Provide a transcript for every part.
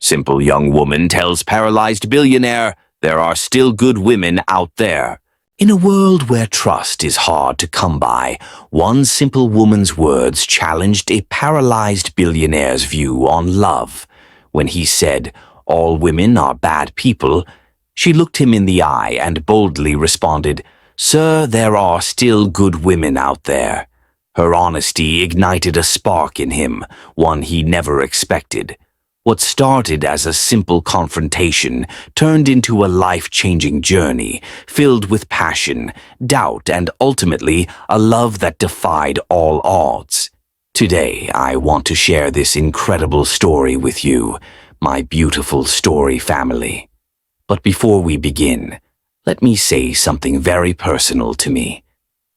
Simple young woman tells paralyzed billionaire there are still good women out there. In a world where trust is hard to come by, one simple woman's words challenged a paralyzed billionaire's view on love. When he said, "All women are bad people," she looked him in the eye and boldly responded, "Sir, there are still good women out there." Her honesty ignited a spark in him, one he never expected. What started as a simple confrontation turned into a life-changing journey, filled with passion, doubt, and ultimately a love that defied all odds. Today, I want to share this incredible story with you, my beautiful story family. But before we begin, let me say something very personal to me.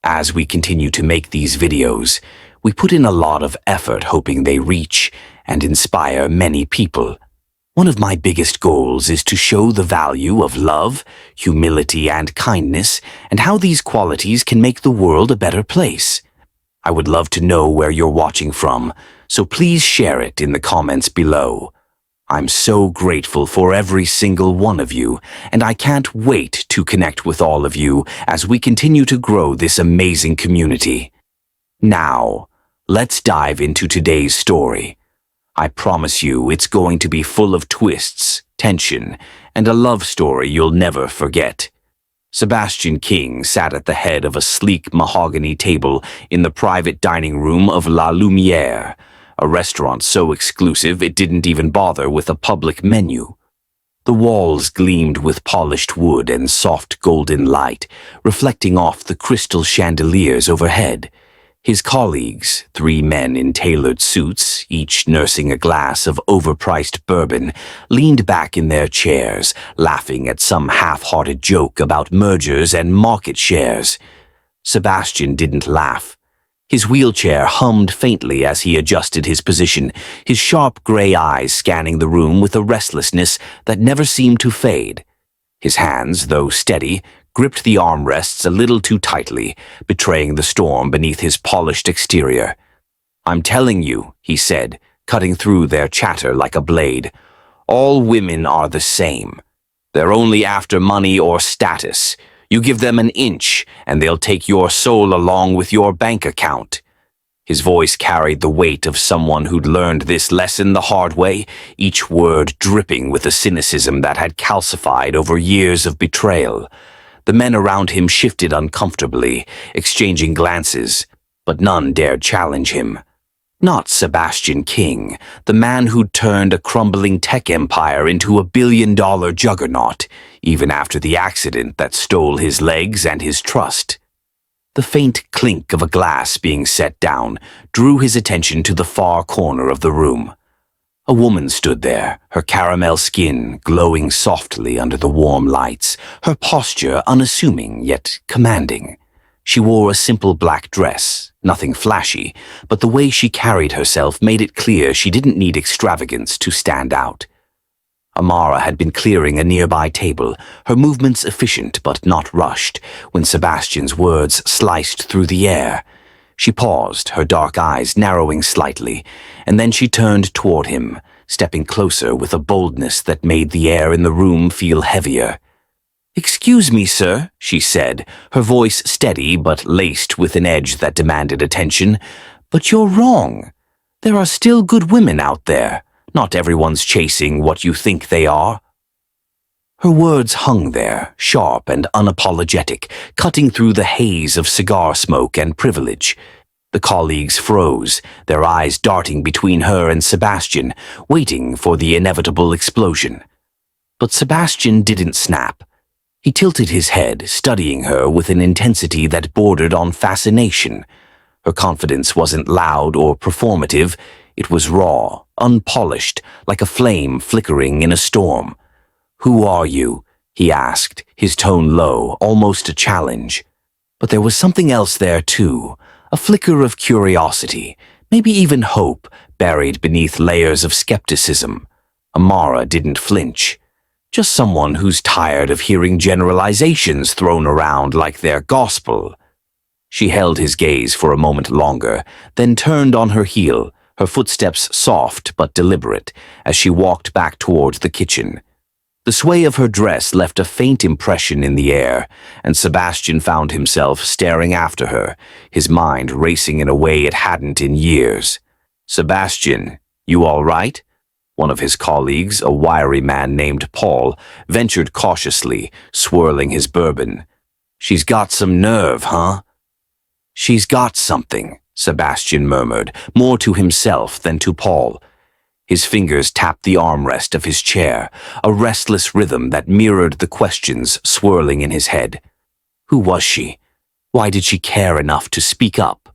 As we continue to make these videos, we put in a lot of effort hoping they reach and inspire many people. One of my biggest goals is to show the value of love, humility, and kindness, and how these qualities can make the world a better place. I would love to know where you're watching from, so please share it in the comments below. I'm so grateful for every single one of you, and I can't wait to connect with all of you as we continue to grow this amazing community. Now, let's dive into today's story. I promise you it's going to be full of twists, tension, and a love story you'll never forget. Sebastian King sat at the head of a sleek mahogany table in the private dining room of La Lumière, a restaurant so exclusive it didn't even bother with a public menu. The walls gleamed with polished wood and soft golden light, reflecting off the crystal chandeliers overhead. His colleagues, 3 men in tailored suits, each nursing a glass of overpriced bourbon, leaned back in their chairs, laughing at some half-hearted joke about mergers and market shares. Sebastian didn't laugh. His wheelchair hummed faintly as he adjusted his position, his sharp gray eyes scanning the room with a restlessness that never seemed to fade. His hands, though steady, gripped the armrests a little too tightly, betraying the storm beneath his polished exterior. "I'm telling you," he said, cutting through their chatter like a blade, "all women are the same. They're only after money or status. You give them an inch, and they'll take your soul along with your bank account." His voice carried the weight of someone who'd learned this lesson the hard way, each word dripping with a cynicism that had calcified over years of betrayal. The men around him shifted uncomfortably, exchanging glances, but none dared challenge him. Not Sebastian King, the man who'd turned a crumbling tech empire into a billion-dollar juggernaut, even after the accident that stole his legs and his trust. The faint clink of a glass being set down drew his attention to the far corner of the room. A woman stood there, her caramel skin glowing softly under the warm lights, her posture unassuming yet commanding. She wore a simple black dress, nothing flashy, but the way she carried herself made it clear she didn't need extravagance to stand out. Amara had been clearing a nearby table, her movements efficient but not rushed, when Sebastian's words sliced through the air. She paused, her dark eyes narrowing slightly, and then she turned toward him, stepping closer with a boldness that made the air in the room feel heavier. "Excuse me, sir," she said, her voice steady but laced with an edge that demanded attention, "but you're wrong. There are still good women out there. Not everyone's chasing what you think they are." Her words hung there, sharp and unapologetic, cutting through the haze of cigar smoke and privilege. The colleagues froze, their eyes darting between her and Sebastian, waiting for the inevitable explosion. But Sebastian didn't snap. He tilted his head, studying her with an intensity that bordered on fascination. Her confidence wasn't loud or performative. It was raw, unpolished, like a flame flickering in a storm. "Who are you?" he asked, his tone low, almost a challenge. But there was something else there too, a flicker of curiosity, maybe even hope, buried beneath layers of skepticism. Amara didn't flinch. Just someone who's tired of hearing generalizations thrown around like they're gospel. She held his gaze for a moment longer, then turned on her heel, her footsteps soft but deliberate as she walked back towards the kitchen. The sway of her dress left a faint impression in the air, and Sebastian found himself staring after her, his mind racing in a way it hadn't in years. "Sebastian, you all right?" One of his colleagues, a wiry man named Paul, ventured cautiously, swirling his bourbon. "She's got some nerve, huh?" "She's got something," Sebastian murmured, more to himself than to Paul. His fingers tapped the armrest of his chair, a restless rhythm that mirrored the questions swirling in his head. Who was she? Why did she care enough to speak up?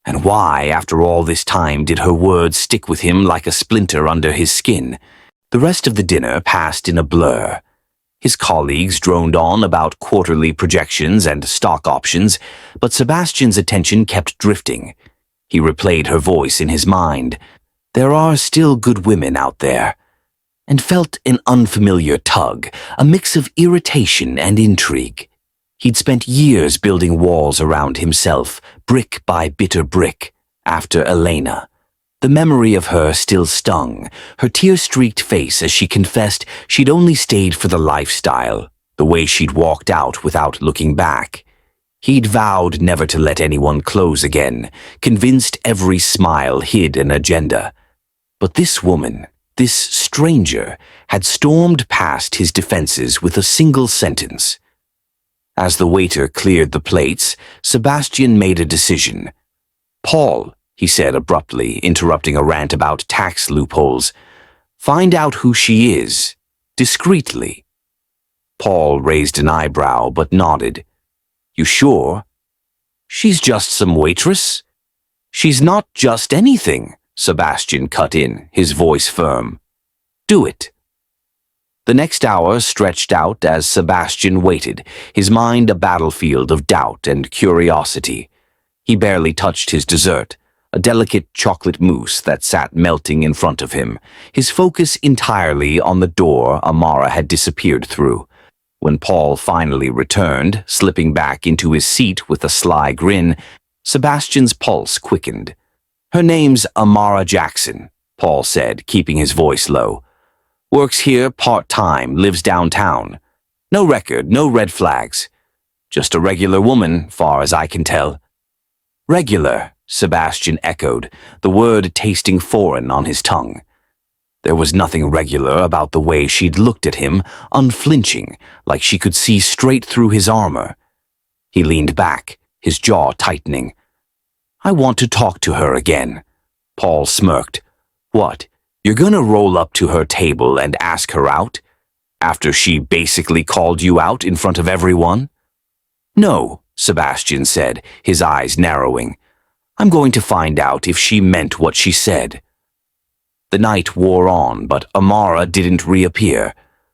And why, after all this time, did her words stick with him like a splinter under his skin? The rest of the dinner passed in a blur. His colleagues droned on about quarterly projections and stock options, but Sebastian's attention kept drifting. He replayed her voice in his mind. There are still good women out there, and felt an unfamiliar tug, a mix of irritation and intrigue. He'd spent years building walls around himself, brick by bitter brick, after Elena. The memory of her still stung, her tear-streaked face as she confessed she'd only stayed for the lifestyle, the way she'd walked out without looking back. He'd vowed never to let anyone close again, convinced every smile hid an agenda. But this woman, this stranger, had stormed past his defenses with a single sentence. As the waiter cleared the plates, Sebastian made a decision. "Paul," he said abruptly, interrupting a rant about tax loopholes, "find out who she is, discreetly." Paul raised an eyebrow but nodded. "You sure?" "She's just some waitress." "She's not just anything," Sebastian cut in, his voice firm. "Do it." The next hour stretched out as Sebastian waited, his mind a battlefield of doubt and curiosity. He barely touched his dessert, a delicate chocolate mousse that sat melting in front of him, his focus entirely on the door Amara had disappeared through. When Paul finally returned, slipping back into his seat with a sly grin, Sebastian's pulse quickened. "Her name's Amara Jackson," Paul said, keeping his voice low. "Works here part-time, lives downtown. No record, no red flags. Just a regular woman, far as I can tell." "Regular," Sebastian echoed, the word tasting foreign on his tongue. There was nothing regular about the way she'd looked at him, unflinching, like she could see straight through his armor. He leaned back, his jaw tightening. "I want to talk to her again." Paul smirked. "What, you're gonna roll up to her table and ask her out? After she basically called you out in front of everyone?" "No," Sebastian said, his eyes narrowing. "I'm going to find out if she meant what she said." The night wore on, but Amara didn't reappear.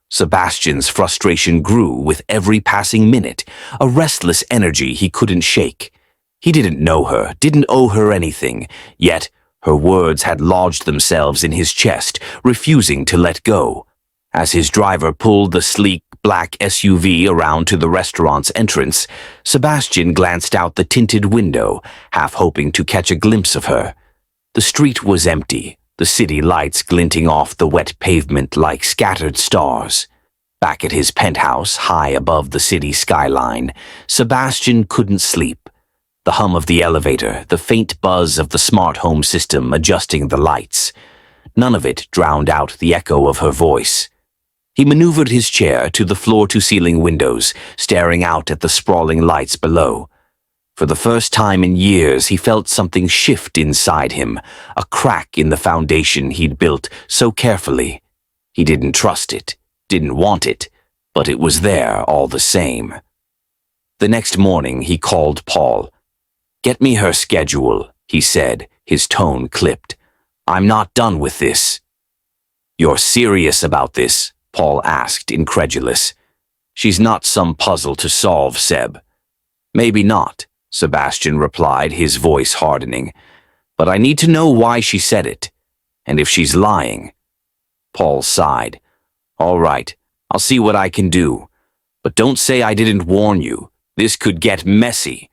Sebastian's frustration grew with every passing minute, a restless energy he couldn't shake. He didn't know her, didn't owe her anything, yet her words had lodged themselves in his chest, refusing to let go. As his driver pulled the sleek black SUV around to the restaurant's entrance, Sebastian glanced out the tinted window, half hoping to catch a glimpse of her. The street was empty, the city lights glinting off the wet pavement like scattered stars. Back at his penthouse, high above the city skyline, Sebastian couldn't sleep. The hum of the elevator, the faint buzz of the smart home system adjusting the lights. None of it drowned out the echo of her voice. He maneuvered his chair to the floor-to-ceiling windows, staring out at the sprawling lights below. For the first time in years, he felt something shift inside him, a crack in the foundation he'd built so carefully. He didn't trust it, didn't want it, but it was there all the same. The next morning, he called Paul. "Get me her schedule," he said, his tone clipped. "I'm not done with this." "You're serious about this?" Paul asked, incredulous. "She's not some puzzle to solve, Seb." "Maybe not," Sebastian replied, his voice hardening. "But I need to know why she said it, and if she's lying." Paul sighed. "All right, I'll see what I can do. But don't say I didn't warn you. This could get messy."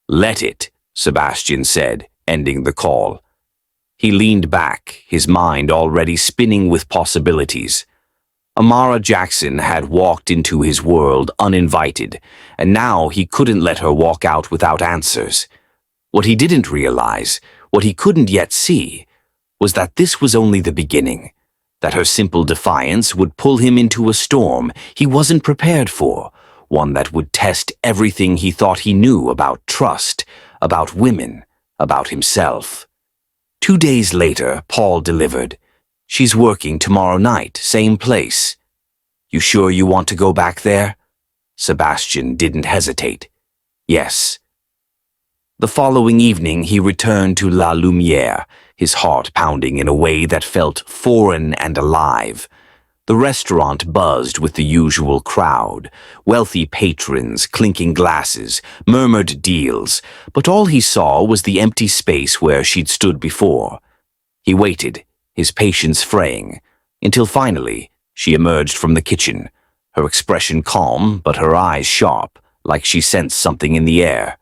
"Let it," Sebastian said, ending the call. He leaned back, his mind already spinning with possibilities. Amara Jackson had walked into his world uninvited, and now he couldn't let her walk out without answers. What he didn't realize, what he couldn't yet see, was that this was only the beginning, that her simple defiance would pull him into a storm he wasn't prepared for, one that would test everything he thought he knew about trust, about women, about himself. 2 days later, Paul delivered. "She's working tomorrow night, same place." "You sure you want to go back there?" Sebastian didn't hesitate. "Yes." The following evening he returned to La Lumiere, his heart pounding in a way that felt foreign and alive. The restaurant buzzed with the usual crowd, wealthy patrons clinking glasses, murmured deals, but all he saw was the empty space where she'd stood before. He waited, his patience fraying, until finally she emerged from the kitchen, her expression calm but her eyes sharp, like she sensed something in the air.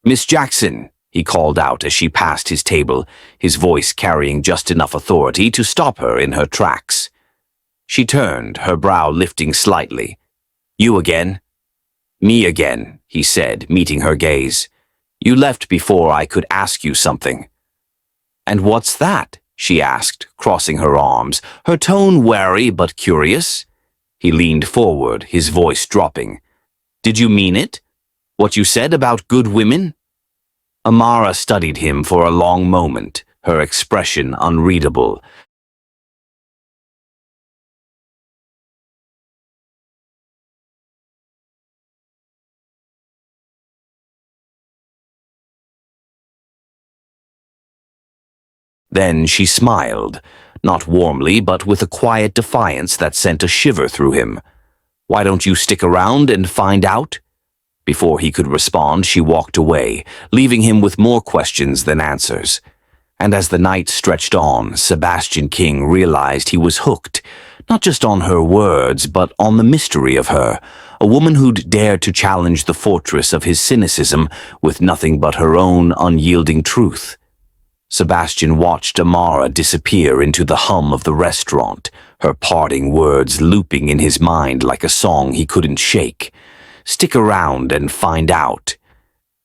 "Miss Jackson," he called out as she passed his table, his voice carrying just enough authority to stop her in her tracks. She turned, her brow lifting slightly. "You again?" "Me again," he said, meeting her gaze. "You left before I could ask you something." "And what's that?" she asked, crossing her arms, her tone wary but curious. He leaned forward, his voice dropping. "Did you mean it? What you said about good women?" Amara studied him for a long moment, her expression unreadable. Then she smiled, not warmly but with a quiet defiance that sent a shiver through him. "Why don't you stick around and find out?" Before he could respond, she walked away, leaving him with more questions than answers. And as the night stretched on, Sebastian King realized he was hooked, not just on her words, but on the mystery of her, a woman who'd dared to challenge the fortress of his cynicism with nothing but her own unyielding truth. Sebastian watched Amara disappear into the hum of the restaurant, her parting words looping in his mind like a song he couldn't shake. "Stick around and find out."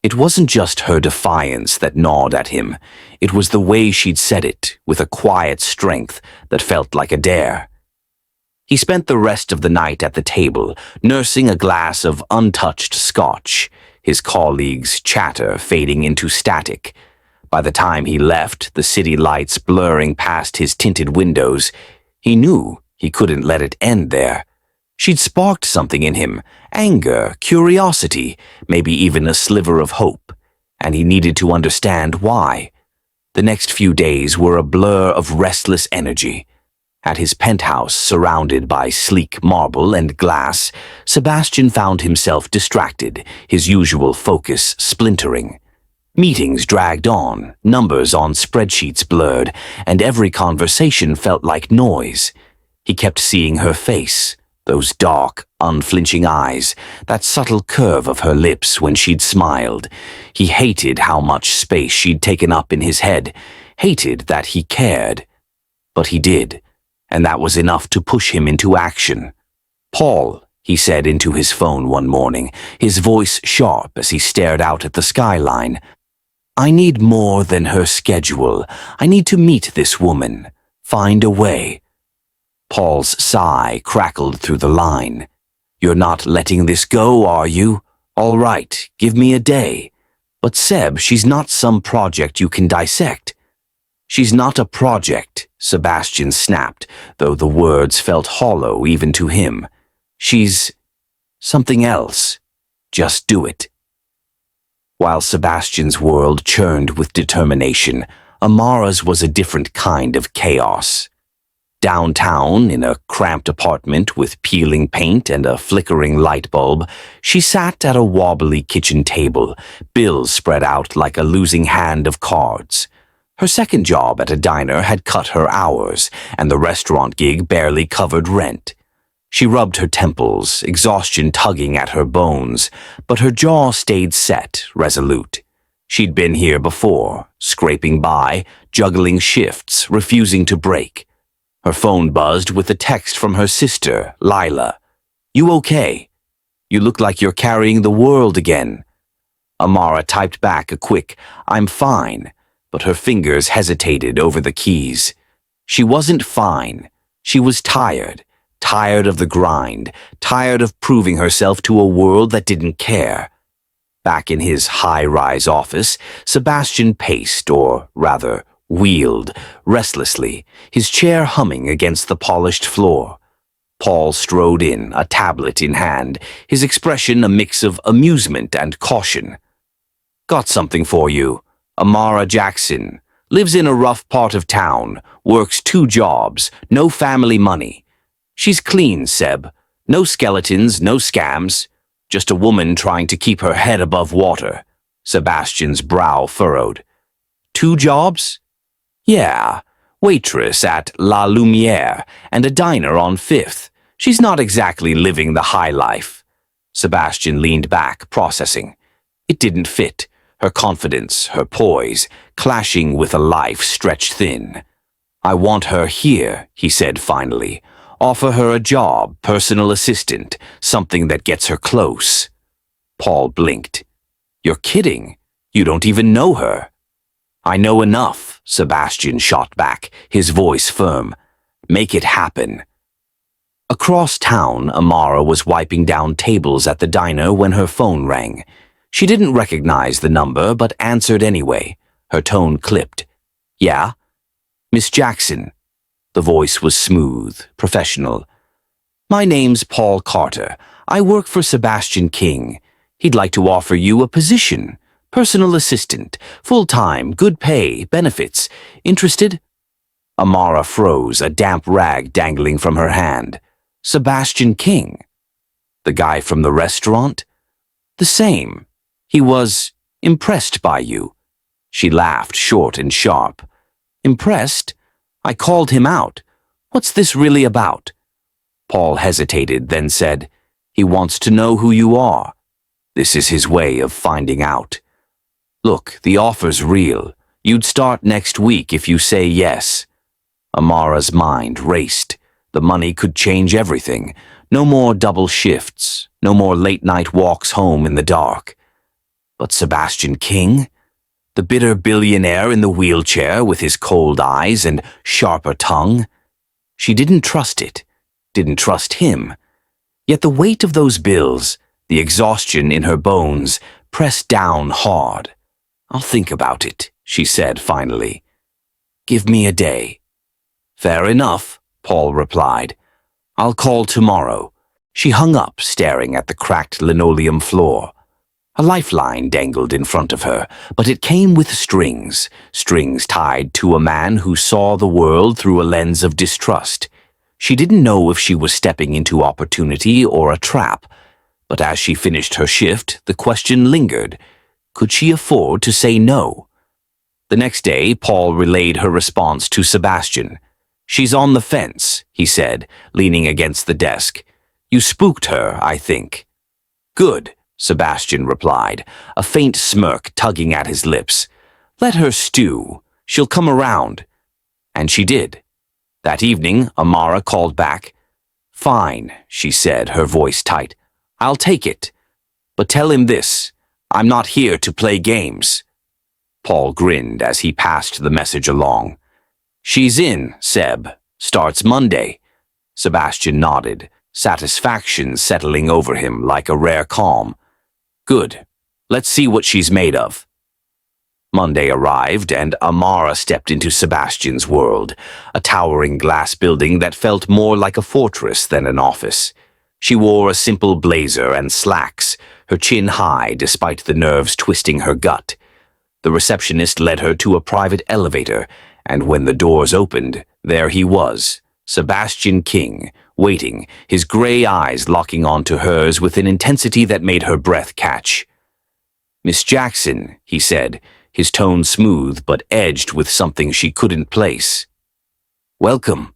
It wasn't just her defiance that gnawed at him. It was the way she'd said it, with a quiet strength that felt like a dare. He spent the rest of the night at the table, nursing a glass of untouched scotch, his colleagues' chatter fading into static. By the time he left, the city lights blurring past his tinted windows, he knew he couldn't let it end there. She'd sparked something in him, anger, curiosity, maybe even a sliver of hope, and he needed to understand why. The next few days were a blur of restless energy. At his penthouse, surrounded by sleek marble and glass, Sebastian found himself distracted, his usual focus splintering. Meetings dragged on, numbers on spreadsheets blurred, and every conversation felt like noise. He kept seeing her face, those dark, unflinching eyes, that subtle curve of her lips when she'd smiled. He hated how much space she'd taken up in his head, hated that he cared. But he did, and that was enough to push him into action. "Paul," he said into his phone one morning, his voice sharp as he stared out at the skyline, "I need more than her schedule. I need to meet this woman. Find a way." Paul's sigh crackled through the line. "You're not letting this go, are you? All right, give me a day. But Seb, she's not some project you can dissect." "She's not a project," Sebastian snapped, though the words felt hollow even to him. "She's something else. Just do it." While Sebastian's world churned with determination, Amara's was a different kind of chaos. Downtown, in a cramped apartment with peeling paint and a flickering light bulb, she sat at a wobbly kitchen table, bills spread out like a losing hand of cards. Her second job at a diner had cut her hours, and the restaurant gig barely covered rent. She rubbed her temples, exhaustion tugging at her bones, but her jaw stayed set, resolute. She'd been here before, scraping by, juggling shifts, refusing to break. Her phone buzzed with a text from her sister, Lila. "You okay? You look like you're carrying the world again." Amara typed back a quick, "I'm fine," but her fingers hesitated over the keys. She wasn't fine. She was tired. Tired of the grind. Tired of proving herself to a world that didn't care. Back in his high-rise office, Sebastian paced, or rather, wheeled, restlessly, his chair humming against the polished floor. Paul strode in, a tablet in hand, his expression a mix of amusement and caution. "Got something for you. Amara Jackson. Lives in a rough part of town, works 2 jobs, no family money. She's clean, Seb. No skeletons, no scams. Just a woman trying to keep her head above water." Sebastian's brow furrowed. 2 jobs? Yeah. Waitress at La Lumiere and a diner on 5th. She's not exactly living the high life. Sebastian leaned back, processing. It didn't fit. Her confidence, her poise, clashing with a life stretched thin. "I want her here," he said finally. "Offer her a job, personal assistant, something that gets her close." Paul blinked. "You're kidding. You don't even know her." "I know enough," Sebastian shot back, his voice firm. "Make it happen." Across town, Amara was wiping down tables at the diner when her phone rang. She didn't recognize the number, but answered anyway. Her tone clipped. "Yeah?" "Miss Jackson." The voice was smooth, professional. "My name's Paul Carter. I work for Sebastian King. He'd like to offer you a position. Personal assistant, full-time, good pay, benefits. Interested?" Amara froze, a damp rag dangling from her hand. "Sebastian King? The guy from the restaurant?" "The same. He was impressed by you." She laughed, short and sharp. "Impressed? I called him out. What's this really about?" Paul hesitated, then said, "He wants to know who you are. This is his way of finding out. Look, the offer's real. You'd start next week if you say yes." Amara's mind raced. The money could change everything. No more double shifts. No more late-night walks home in the dark. But Sebastian King? The bitter billionaire in the wheelchair with his cold eyes and sharper tongue? She didn't trust it. Didn't trust him. Yet the weight of those bills, the exhaustion in her bones, pressed down hard. "I'll think about it," she said finally. "Give me a day." "Fair enough," Paul replied. "I'll call tomorrow." She hung up, staring at the cracked linoleum floor. A lifeline dangled in front of her, but it came with strings, strings tied to a man who saw the world through a lens of distrust. She didn't know if she was stepping into opportunity or a trap, but as she finished her shift, the question lingered. Could she afford to say no? The next day, Paul relayed her response to Sebastian. "She's on the fence," he said, leaning against the desk. "You spooked her, I think." "Good," Sebastian replied, a faint smirk tugging at his lips. "Let her stew. She'll come around." And she did. That evening, Amara called back. "Fine," she said, her voice tight. "I'll take it. But tell him this. I'm not here to play games." Paul grinned as he passed the message along. "She's in, Seb. Starts Monday." Sebastian nodded, satisfaction settling over him like a rare calm. "Good. Let's see what she's made of." Monday arrived, and Amara stepped into Sebastian's world, a towering glass building that felt more like a fortress than an office. She wore a simple blazer and slacks, her chin high despite the nerves twisting her gut. The receptionist led her to a private elevator, and when the doors opened, there he was, Sebastian King, waiting, his gray eyes locking onto hers with an intensity that made her breath catch. "Miss Jackson," he said, his tone smooth but edged with something she couldn't place. "Welcome."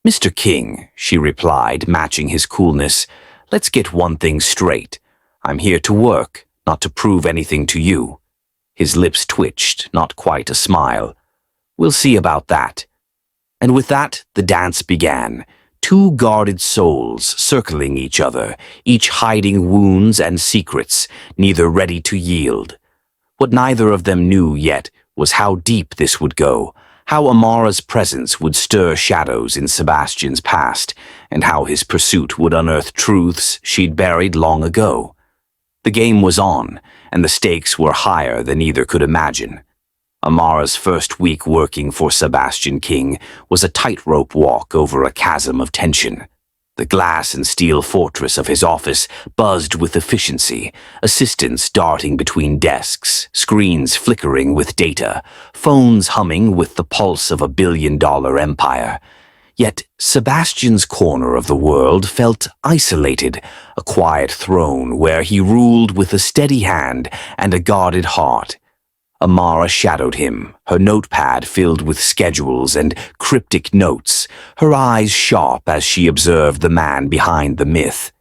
"Mr. King," she replied, matching his coolness, "let's get one thing straight. I'm here to work, not to prove anything to you." His lips twitched, not quite a smile. "We'll see about that." And with that, the dance began. Two guarded souls circling each other, each hiding wounds and secrets, neither ready to yield. What neither of them knew yet was how deep this would go, how Amara's presence would stir shadows in Sebastian's past, and how his pursuit would unearth truths she'd buried long ago. The game was on, and the stakes were higher than either could imagine. Amara's first week working for Sebastian King was a tightrope walk over a chasm of tension. The glass and steel fortress of his office buzzed with efficiency, assistants darting between desks, screens flickering with data, phones humming with the pulse of a billion-dollar empire. Yet Sebastian's corner of the world felt isolated, a quiet throne where he ruled with a steady hand and a guarded heart. Amara shadowed him, her notepad filled with schedules and cryptic notes, her eyes sharp as she observed the man behind the myth.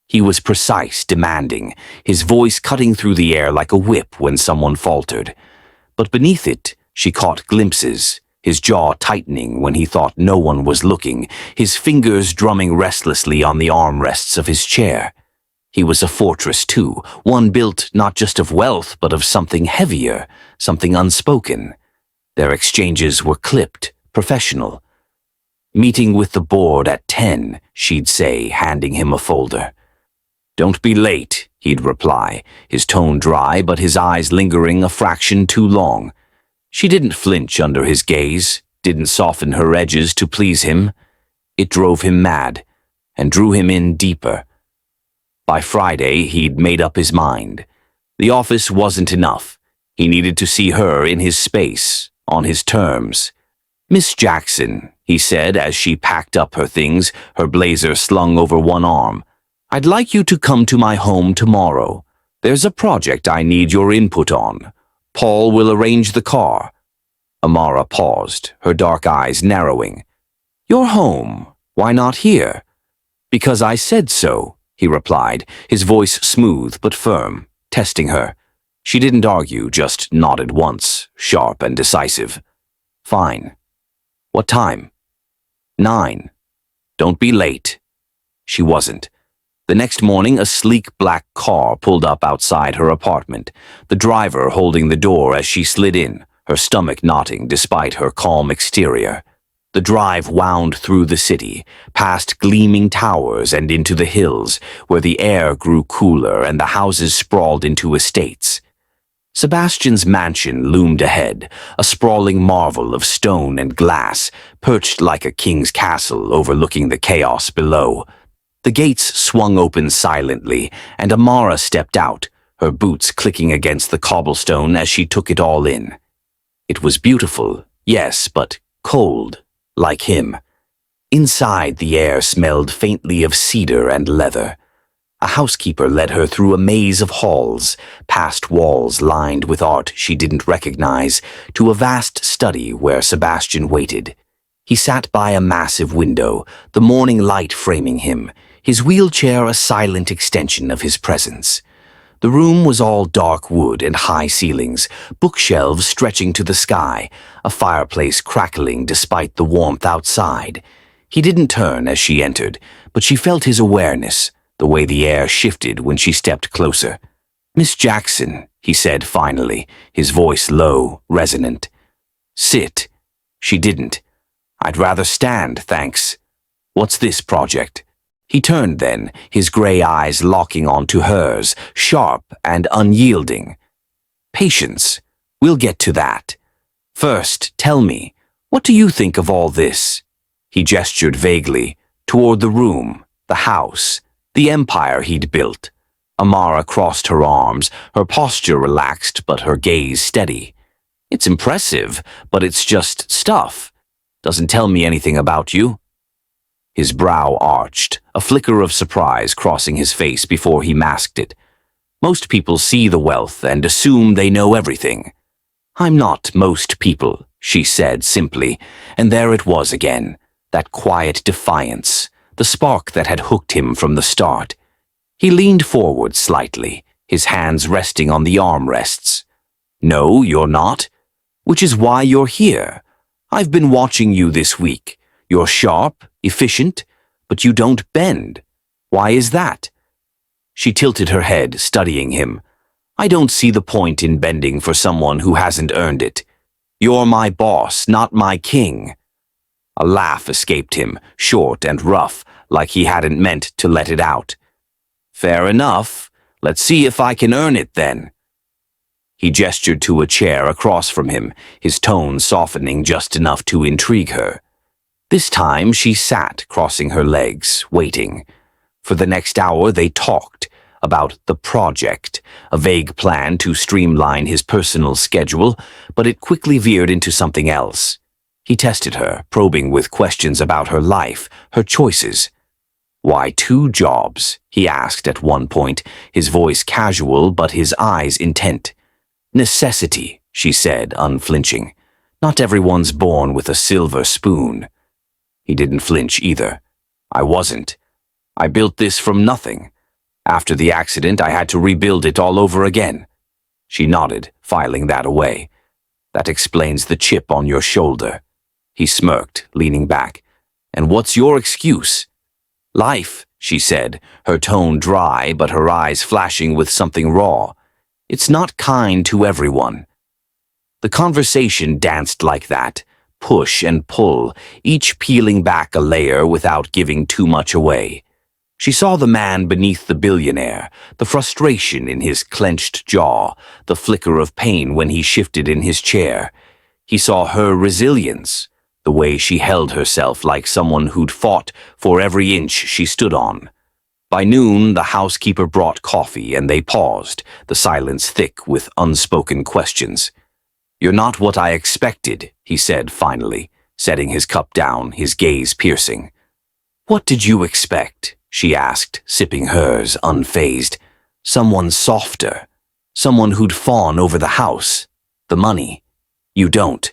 He was precise, demanding, his voice cutting through the air like a whip when someone faltered. But beneath it, she caught glimpses, his jaw tightening when he thought no one was looking, his fingers drumming restlessly on the armrests of his chair. He was a fortress, too, one built not just of wealth, but of something heavier, something unspoken. Their exchanges were clipped, professional. "Meeting with the board at 10, she'd say, handing him a folder. "Don't be late," he'd reply, his tone dry but his eyes lingering a fraction too long. She didn't flinch under his gaze, didn't soften her edges to please him. It drove him mad, and drew him in deeper. By Friday, he'd made up his mind. The office wasn't enough. He needed to see her in his space, on his terms. "Miss Jackson," he said as she packed up her things, her blazer slung over one arm, "I'd like you to come to my home tomorrow. There's a project I need your input on. Paul will arrange the car." Amara paused, her dark eyes narrowing. "Your home? Why not here?" "Because I said so," he replied, his voice smooth but firm, testing her. She didn't argue, just nodded once, sharp and decisive. "Fine. What time?" 9. "Don't be late." She wasn't. The next morning, a sleek black car pulled up outside her apartment, the driver holding the door as she slid in, her stomach knotting despite her calm exterior. The drive wound through the city, past gleaming towers and into the hills, where the air grew cooler and the houses sprawled into estates. Sebastian's mansion loomed ahead, a sprawling marvel of stone and glass, perched like a king's castle overlooking the chaos below. The gates swung open silently, and Amara stepped out, her boots clicking against the cobblestone as she took it all in. It was beautiful, yes, but cold, like him. Inside, the air smelled faintly of cedar and leather. A housekeeper led her through a maze of halls, past walls lined with art she didn't recognize, to a vast study where Sebastian waited. He sat by a massive window, the morning light framing him, his wheelchair a silent extension of his presence. The room was all dark wood and high ceilings, bookshelves stretching to the sky, a fireplace crackling despite the warmth outside. He didn't turn as she entered, but she felt his awareness, the way the air shifted when she stepped closer. "Miss Jackson," he said finally, his voice low, resonant. "Sit." She didn't. "I'd rather stand, thanks." "What's this project?" He turned then, his gray eyes locking onto hers, sharp and unyielding. "Patience. We'll get to that. First, tell me, what do you think of all this?" He gestured vaguely, toward the room, the house, the empire he'd built. Amara crossed her arms, her posture relaxed but her gaze steady. "It's impressive, but it's just stuff. Doesn't tell me anything about you." His brow arched, a flicker of surprise crossing his face before he masked it. "Most people see the wealth and assume they know everything." "I'm not most people," she said simply, and there it was again, that quiet defiance, the spark that had hooked him from the start. He leaned forward slightly, his hands resting on the armrests. No, you're not. Which is why you're here. I've been watching you this week. You're sharp, efficient, but you don't bend. Why is that? She tilted her head, studying him. I don't see the point in bending for someone who hasn't earned it. You're my boss, not my king. A laugh escaped him, short and rough, like he hadn't meant to let it out. Fair enough. Let's see if I can earn it then. He gestured to a chair across from him, his tone softening just enough to intrigue her. This time she sat, crossing her legs, waiting. For the next hour they talked about the project, a vague plan to streamline his personal schedule, but it quickly veered into something else. He tested her, probing with questions about her life, her choices. Why 2 jobs? He asked at one point, his voice casual but his eyes intent. Necessity, she said, unflinching. Not everyone's born with a silver spoon. He didn't flinch either. I wasn't. I built this from nothing. After the accident, I had to rebuild it all over again. She nodded, filing that away. That explains the chip on your shoulder. He smirked, leaning back. And what's your excuse? Life, she said, her tone dry but her eyes flashing with something raw. It's not kind to everyone. The conversation danced like that, push and pull, each peeling back a layer without giving too much away. She saw the man beneath the billionaire, the frustration in his clenched jaw, the flicker of pain when he shifted in his chair. He saw her resilience, the way she held herself like someone who'd fought for every inch she stood on. By noon, the housekeeper brought coffee and they paused, the silence thick with unspoken questions. You're not what I expected, he said finally, setting his cup down, his gaze piercing. What did you expect? She asked, sipping hers, unfazed. Someone softer. Someone who'd fawn over the house. The money. You don't.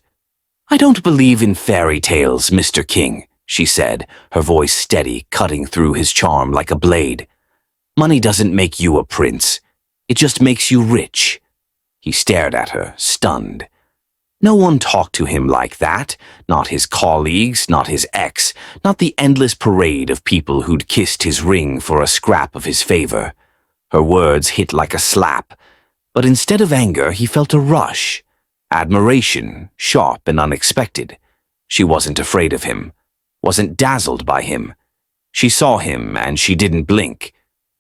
I don't believe in fairy tales, Mr. King, she said, her voice steady, cutting through his charm like a blade. Money doesn't make you a prince. It just makes you rich. He stared at her, stunned. No one talked to him like that, not his colleagues, not his ex, not the endless parade of people who'd kissed his ring for a scrap of his favor. Her words hit like a slap, but instead of anger he felt a rush. Admiration, sharp and unexpected. She wasn't afraid of him, wasn't dazzled by him. She saw him and she didn't blink.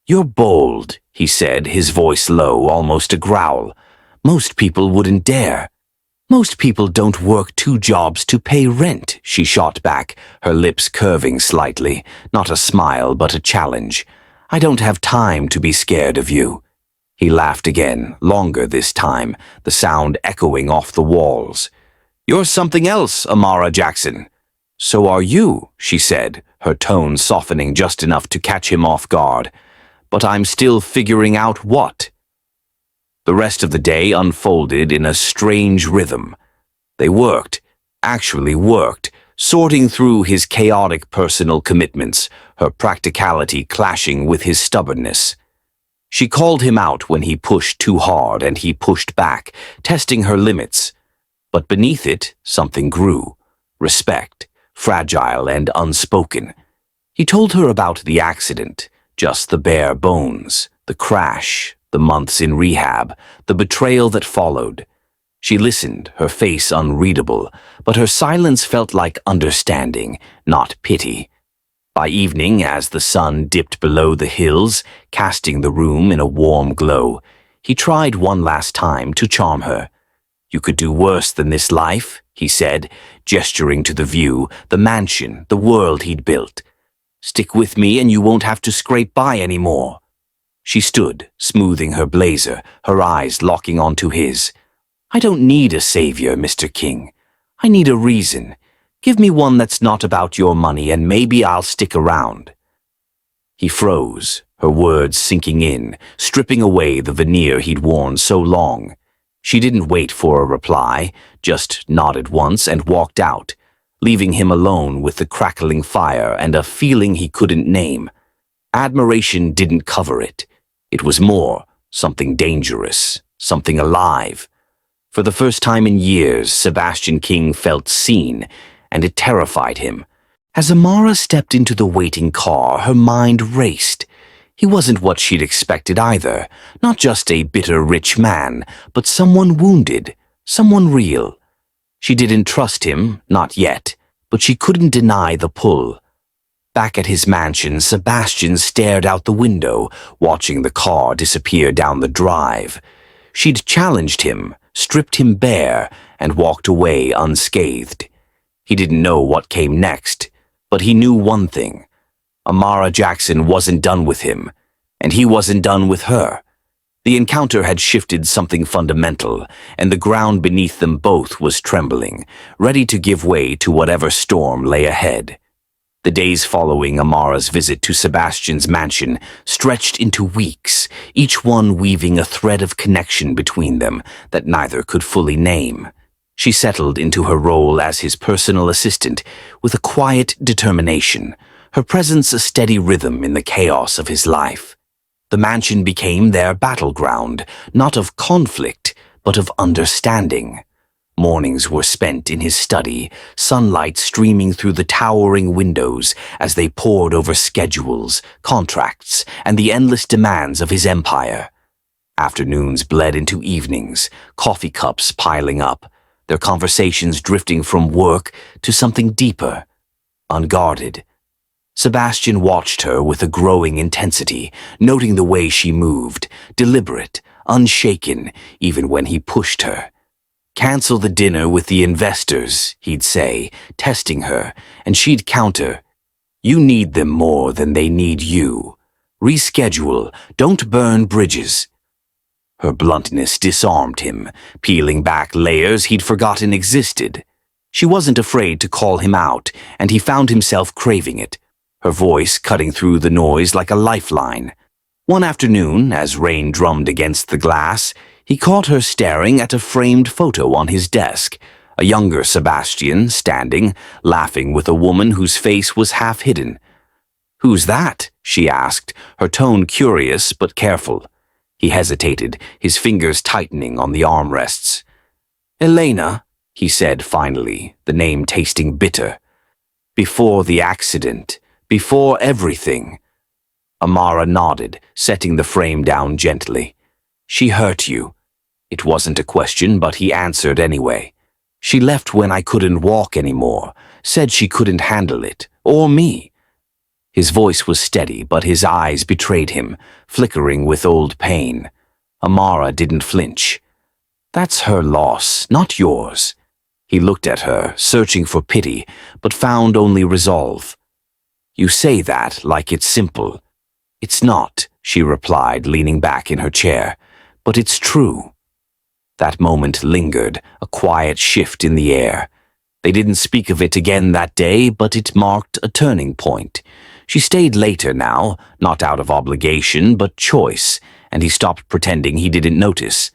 You're bold, he said, his voice low, almost a growl. Most people wouldn't dare. Most people don't work 2 jobs to pay rent, she shot back, her lips curving slightly, not a smile but a challenge. I don't have time to be scared of you. He laughed again, longer this time, the sound echoing off the walls. You're something else, Amara Jackson. So are you, she said, her tone softening just enough to catch him off guard. But I'm still figuring out what. The rest of the day unfolded in a strange rhythm. They worked, actually worked, sorting through his chaotic personal commitments, her practicality clashing with his stubbornness. She called him out when he pushed too hard and he pushed back, testing her limits. But beneath it, something grew. Respect, fragile and unspoken. He told her about the accident, just the bare bones, the crash, the months in rehab, the betrayal that followed. She listened, her face unreadable, but her silence felt like understanding, not pity. By evening, as the sun dipped below the hills, casting the room in a warm glow, he tried one last time to charm her. You could do worse than this life, he said, gesturing to the view, the mansion, the world he'd built. Stick with me and you won't have to scrape by anymore. She stood, smoothing her blazer, her eyes locking onto his. I don't need a savior, Mr. King. I need a reason. Give me one that's not about your money and maybe I'll stick around. He froze, her words sinking in, stripping away the veneer he'd worn so long. She didn't wait for a reply, just nodded once and walked out, leaving him alone with the crackling fire and a feeling he couldn't name. Admiration didn't cover it. It was more, something dangerous, something alive. For the first time in years, Sebastian King felt seen, and it terrified him. As Amara stepped into the waiting car, her mind raced. He wasn't what she'd expected either, not just a bitter rich man, but someone wounded, someone real. She didn't trust him, not yet, but she couldn't deny the pull. Back at his mansion, Sebastian stared out the window, watching the car disappear down the drive. She'd challenged him, stripped him bare, and walked away unscathed. He didn't know what came next, but he knew one thing. Amara Jackson wasn't done with him, and he wasn't done with her. The encounter had shifted something fundamental, and the ground beneath them both was trembling, ready to give way to whatever storm lay ahead. The days following Amara's visit to Sebastian's mansion stretched into weeks, each one weaving a thread of connection between them that neither could fully name. She settled into her role as his personal assistant with a quiet determination, her presence a steady rhythm in the chaos of his life. The mansion became their battleground, not of conflict, but of understanding. Mornings were spent in his study, sunlight streaming through the towering windows as they pored over schedules, contracts, and the endless demands of his empire. Afternoons bled into evenings, coffee cups piling up, their conversations drifting from work to something deeper, unguarded. Sebastian watched her with a growing intensity, noting the way she moved, deliberate, unshaken, even when he pushed her. "Cancel the dinner with the investors," he'd say, testing her, and she'd counter, "You need them more than they need you. Reschedule, don't burn bridges." Her bluntness disarmed him, peeling back layers he'd forgotten existed. She wasn't afraid to call him out, and he found himself craving it, her voice cutting through the noise like a lifeline. One afternoon, as rain drummed against the glass, he caught her staring at a framed photo on his desk, a younger Sebastian standing, laughing with a woman whose face was half hidden. "Who's that?" she asked, her tone curious but careful. He hesitated, his fingers tightening on the armrests. "Elena," he said finally, the name tasting bitter. "Before the accident, before everything." Amara nodded, setting the frame down gently. "She hurt you." It wasn't a question, but he answered anyway. "She left when I couldn't walk anymore, said she couldn't handle it, or me." His voice was steady, but his eyes betrayed him, flickering with old pain. Amara didn't flinch. "That's her loss, not yours." He looked at her, searching for pity, but found only resolve. "You say that like it's simple." "It's not," she replied, leaning back in her chair, "but it's true." That moment lingered, a quiet shift in the air. They didn't speak of it again that day, but it marked a turning point. She stayed later now, not out of obligation, but choice, and he stopped pretending he didn't notice.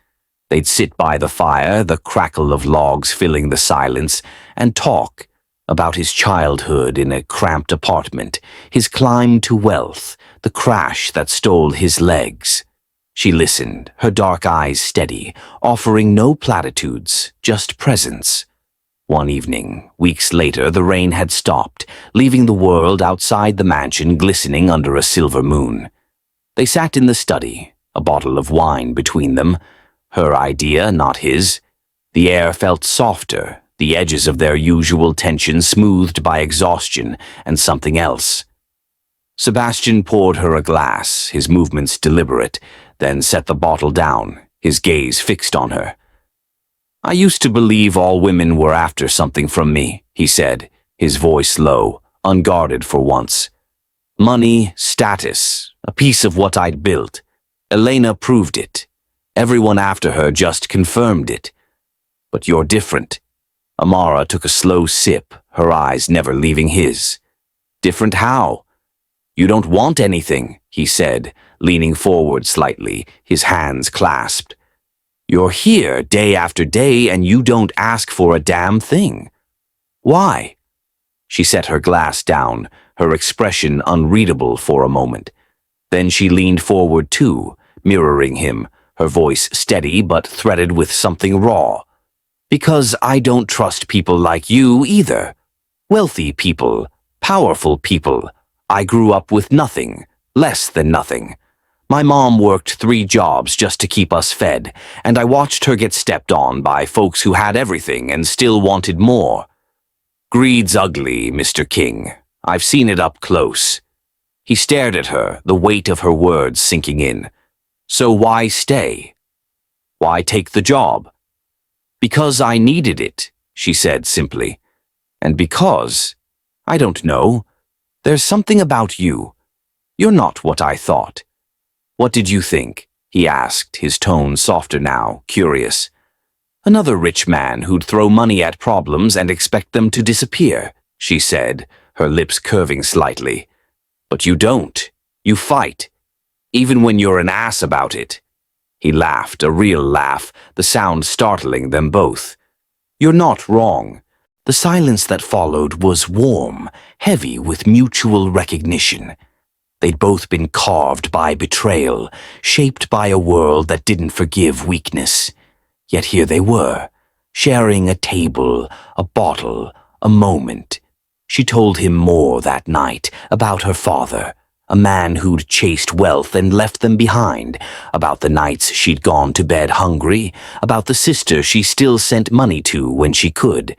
They'd sit by the fire, the crackle of logs filling the silence, and talk about his childhood in a cramped apartment, his climb to wealth, the crash that stole his legs. She listened, her dark eyes steady, offering no platitudes, just presence. One evening, weeks later, the rain had stopped, leaving the world outside the mansion glistening under a silver moon. They sat in the study, a bottle of wine between them, her idea, not his. The air felt softer, the edges of their usual tension smoothed by exhaustion and something else. Sebastian poured her a glass, his movements deliberate, then set the bottle down, his gaze fixed on her. "I used to believe all women were after something from me," he said, his voice low, unguarded for once. "Money, status, a piece of what I'd built. Elena proved it. Everyone after her just confirmed it. But you're different." Amara took a slow sip, her eyes never leaving his. "Different how?" "You don't want anything," he said, leaning forward slightly, his hands clasped. "You're here day after day and you don't ask for a damn thing. Why?" She set her glass down, her expression unreadable for a moment. Then she leaned forward too, mirroring him, her voice steady but threaded with something raw. Because I don't trust people like you either. Wealthy people, powerful people. I grew up with nothing, less than nothing. My mom worked 3 jobs just to keep us fed, and I watched her get stepped on by folks who had everything and still wanted more. Greed's ugly, Mr. King. I've seen it up close. He stared at her, the weight of her words sinking in. So why stay? Why take the job? Because I needed it, she said simply. And because, I don't know, there's something about you. You're not what I thought. What did you think? He asked, his tone softer now, curious. Another rich man who'd throw money at problems and expect them to disappear, she said, her lips curving slightly. But you don't. You fight. Even when you're an ass about it. He laughed, a real laugh, the sound startling them both. You're not wrong. The silence that followed was warm, heavy with mutual recognition. They'd both been carved by betrayal, shaped by a world that didn't forgive weakness. Yet here they were, sharing a table, a bottle, a moment. She told him more that night, about her father, a man who'd chased wealth and left them behind, about the nights she'd gone to bed hungry, about the sister she still sent money to when she could.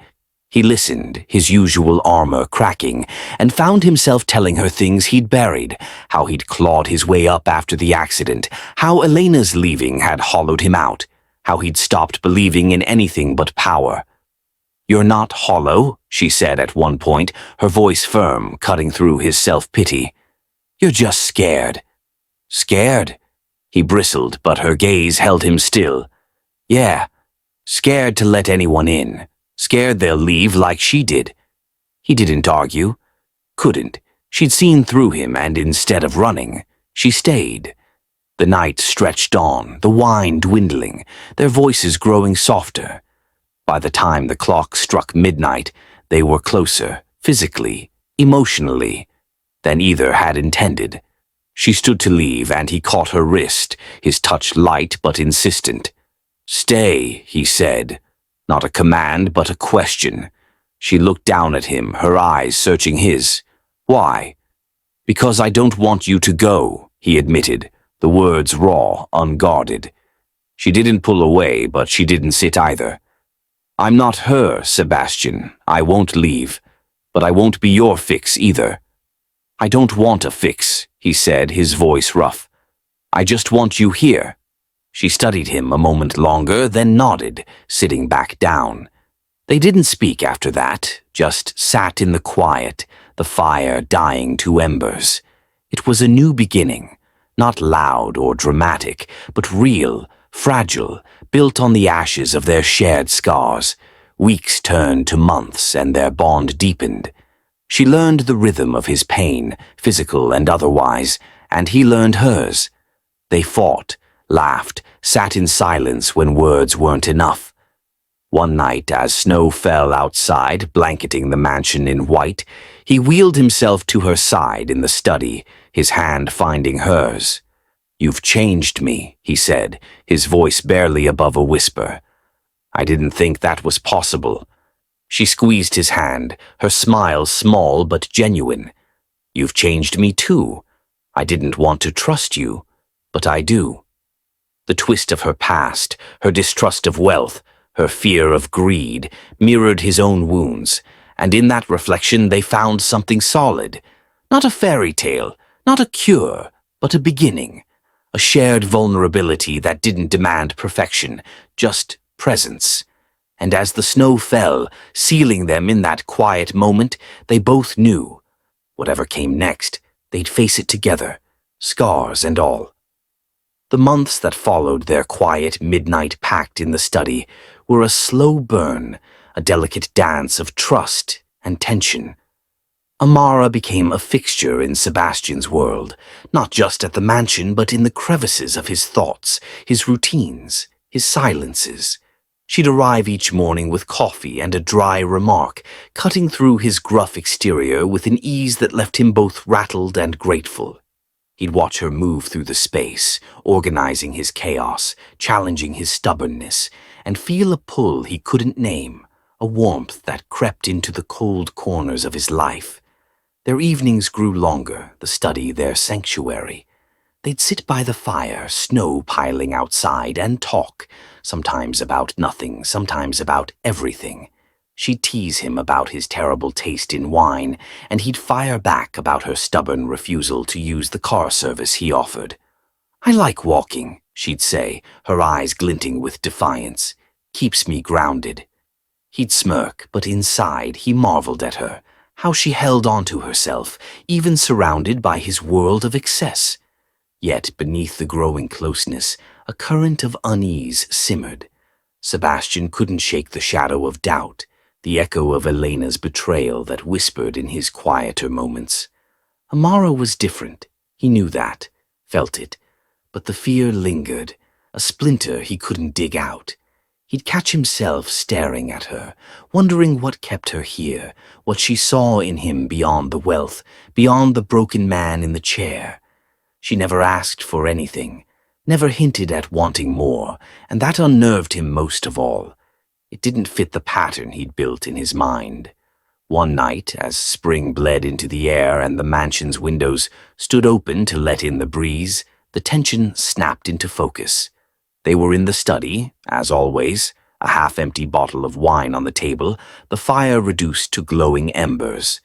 He listened, his usual armor cracking, and found himself telling her things he'd buried, how he'd clawed his way up after the accident, how Elena's leaving had hollowed him out, how he'd stopped believing in anything but power. You're not hollow, she said at one point, her voice firm, cutting through his self-pity. You're just scared. Scared? He bristled, but her gaze held him still. Yeah, scared to let anyone in. Scared they'll leave like she did. He didn't argue. Couldn't. She'd seen through him, and instead of running, she stayed. The night stretched on, the wine dwindling, their voices growing softer. By the time the clock struck midnight, they were closer, physically, emotionally, than either had intended. She stood to leave, and he caught her wrist, his touch light but insistent. Stay, he said. Not a command, but a question. She looked down at him, her eyes searching his. Why? Because I don't want you to go, he admitted, the words raw, unguarded. She didn't pull away, but she didn't sit either. I'm not her, Sebastian. I won't leave. But I won't be your fix either. I don't want a fix, he said, his voice rough. I just want you here. She studied him a moment longer, then nodded, sitting back down. They didn't speak after that, just sat in the quiet, the fire dying to embers. It was a new beginning, not loud or dramatic, but real, fragile, built on the ashes of their shared scars. Weeks turned to months, and their bond deepened. She learned the rhythm of his pain, physical and otherwise, and he learned hers. They fought, laughed, sat in silence when words weren't enough. One night, as snow fell outside, blanketing the mansion in white, he wheeled himself to her side in the study, his hand finding hers. You've changed me, he said, his voice barely above a whisper. I didn't think that was possible. She squeezed his hand, her smile small but genuine. You've changed me too. I didn't want to trust you, but I do. The twist of her past, her distrust of wealth, her fear of greed, mirrored his own wounds, and in that reflection they found something solid. Not a fairy tale, not a cure, but a beginning. A shared vulnerability that didn't demand perfection, just presence. And as the snow fell, sealing them in that quiet moment, they both knew. Whatever came next, they'd face it together, scars and all. The months that followed their quiet midnight pact in the study were a slow burn, a delicate dance of trust and tension. Amara became a fixture in Sebastian's world, not just at the mansion but in the crevices of his thoughts, his routines, his silences. She'd arrive each morning with coffee and a dry remark, cutting through his gruff exterior with an ease that left him both rattled and grateful. He'd watch her move through the space, organizing his chaos, challenging his stubbornness, and feel a pull he couldn't name, a warmth that crept into the cold corners of his life. Their evenings grew longer, the study their sanctuary. They'd sit by the fire, snow piling outside, and talk, sometimes about nothing, sometimes about everything. She'd tease him about his terrible taste in wine, and he'd fire back about her stubborn refusal to use the car service he offered. "I like walking," she'd say, her eyes glinting with defiance. "Keeps me grounded." He'd smirk, but inside he marveled at her, how she held on to herself, even surrounded by his world of excess. Yet beneath the growing closeness, a current of unease simmered. Sebastian couldn't shake the shadow of doubt, the echo of Elena's betrayal that whispered in his quieter moments. Amara was different. He knew that, felt it, but the fear lingered, a splinter he couldn't dig out. He'd catch himself staring at her, wondering what kept her here, what she saw in him beyond the wealth, beyond the broken man in the chair. She never asked for anything, never hinted at wanting more, and that unnerved him most of all. It didn't fit the pattern he'd built in his mind. One night, as spring bled into the air and the mansion's windows stood open to let in the breeze, the tension snapped into focus. They were in the study, as always, a half-empty bottle of wine on the table, the fire reduced to glowing embers.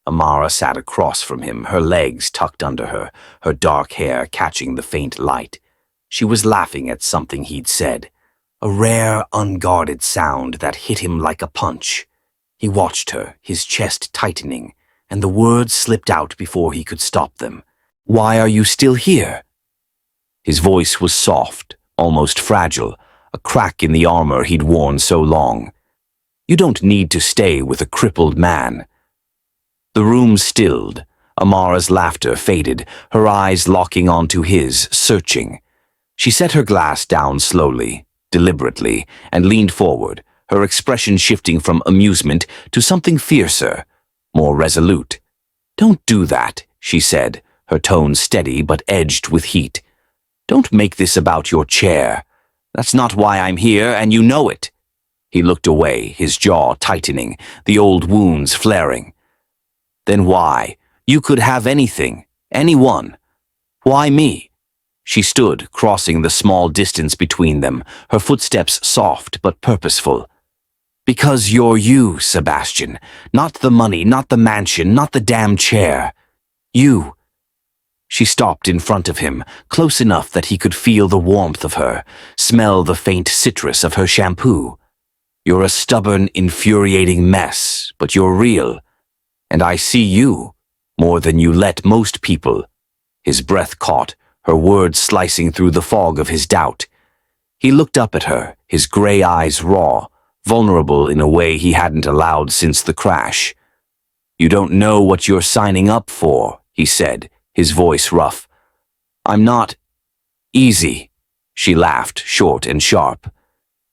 Amara sat across from him, her legs tucked under her, her dark hair catching the faint light. She was laughing at something he'd said, a rare, unguarded sound that hit him like a punch. He watched her, his chest tightening, and the words slipped out before he could stop them. "Why are you still here?" His voice was soft, almost fragile, a crack in the armor he'd worn so long. "You don't need to stay with a crippled man." The room stilled. Amara's laughter faded, her eyes locking onto his, searching. She set her glass down slowly, deliberately, and leaned forward, her expression shifting from amusement to something fiercer, more resolute. "Don't do that," she said, her tone steady but edged with heat. "Don't make this about your chair. That's not why I'm here, and you know it." He looked away, his jaw tightening, the old wounds flaring. "Then why? You could have anything, anyone. Why me?" She stood, crossing the small distance between them, her footsteps soft but purposeful. "Because you're you, Sebastian. Not the money, not the mansion, not the damn chair. You." She stopped in front of him, close enough that he could feel the warmth of her, smell the faint citrus of her shampoo. "You're a stubborn, infuriating mess, but you're real. And I see you, more than you let most people." His breath caught, her words slicing through the fog of his doubt. He looked up at her, his gray eyes raw, vulnerable in a way he hadn't allowed since the crash. "You don't know what you're signing up for," he said, his voice rough. "I'm not easy," she laughed, short and sharp.